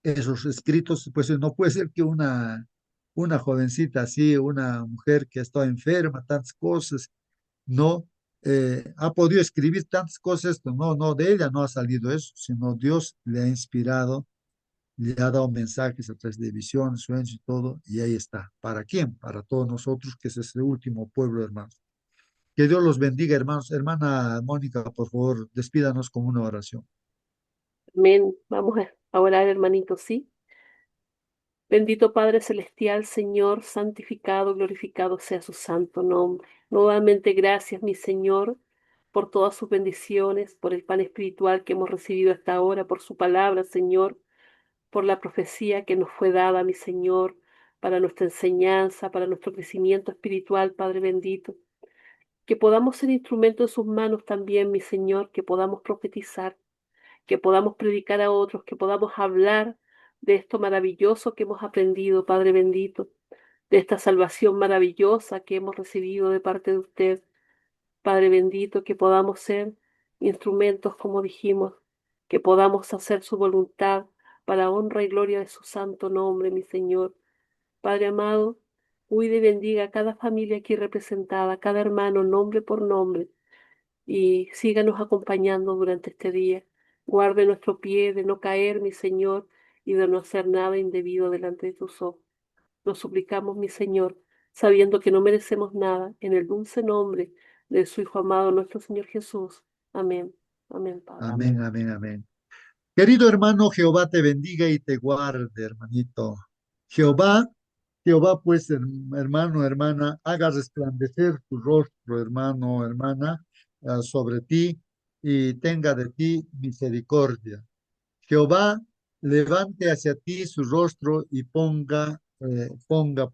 esos escritos, pues no puede ser que una jovencita así, una mujer que ha estado enferma, tantas cosas, no ha podido escribir tantas cosas, no, no, de ella no ha salido eso, sino Dios le ha inspirado, le ha dado mensajes a través de visiones, sueños y todo, y ahí está. ¿Para quién? Para todos nosotros, que es ese último pueblo, hermanos. Que Dios los bendiga, hermanos. Hermana Mónica, por favor, despídanos con una oración. Amén. Vamos a orar, hermanito, ¿sí? Bendito Padre Celestial, Señor, santificado, glorificado sea su santo nombre. Nuevamente gracias, mi Señor, por todas sus bendiciones, por el pan espiritual que hemos recibido hasta ahora, por su palabra, Señor, por la profecía que nos fue dada, mi Señor, para nuestra enseñanza, para nuestro crecimiento espiritual, Padre bendito. Que podamos ser instrumentos en sus manos también, mi Señor, que podamos profetizar, que podamos predicar a otros, que podamos hablar de esto maravilloso que hemos aprendido, Padre bendito, de esta salvación maravillosa que hemos recibido de parte de usted, Padre bendito, que podamos ser instrumentos, como dijimos, que podamos hacer su voluntad para honra y gloria de su santo nombre, mi Señor. Padre amado, cuide y bendiga a cada familia aquí representada, a cada hermano, nombre por nombre, y síganos acompañando durante este día. Guarde nuestro pie de no caer, mi Señor, y de no hacer nada indebido delante de tus ojos. Lo suplicamos, mi Señor, sabiendo que no merecemos nada, en el dulce nombre de su Hijo amado, nuestro Señor Jesús. Amén. Amén, Padre. Amén, Amén. amén, amén. Querido hermano, Jehová te bendiga y te guarde, hermanito. Jehová, Jehová, pues, hermano, hermana, haga resplandecer tu rostro, hermano, hermana, sobre ti y tenga de ti misericordia. Jehová levante hacia ti su rostro y ponga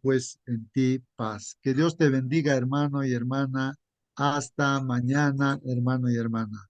pues en ti paz. Que Dios te bendiga, hermano y hermana. Hasta mañana, hermano y hermana.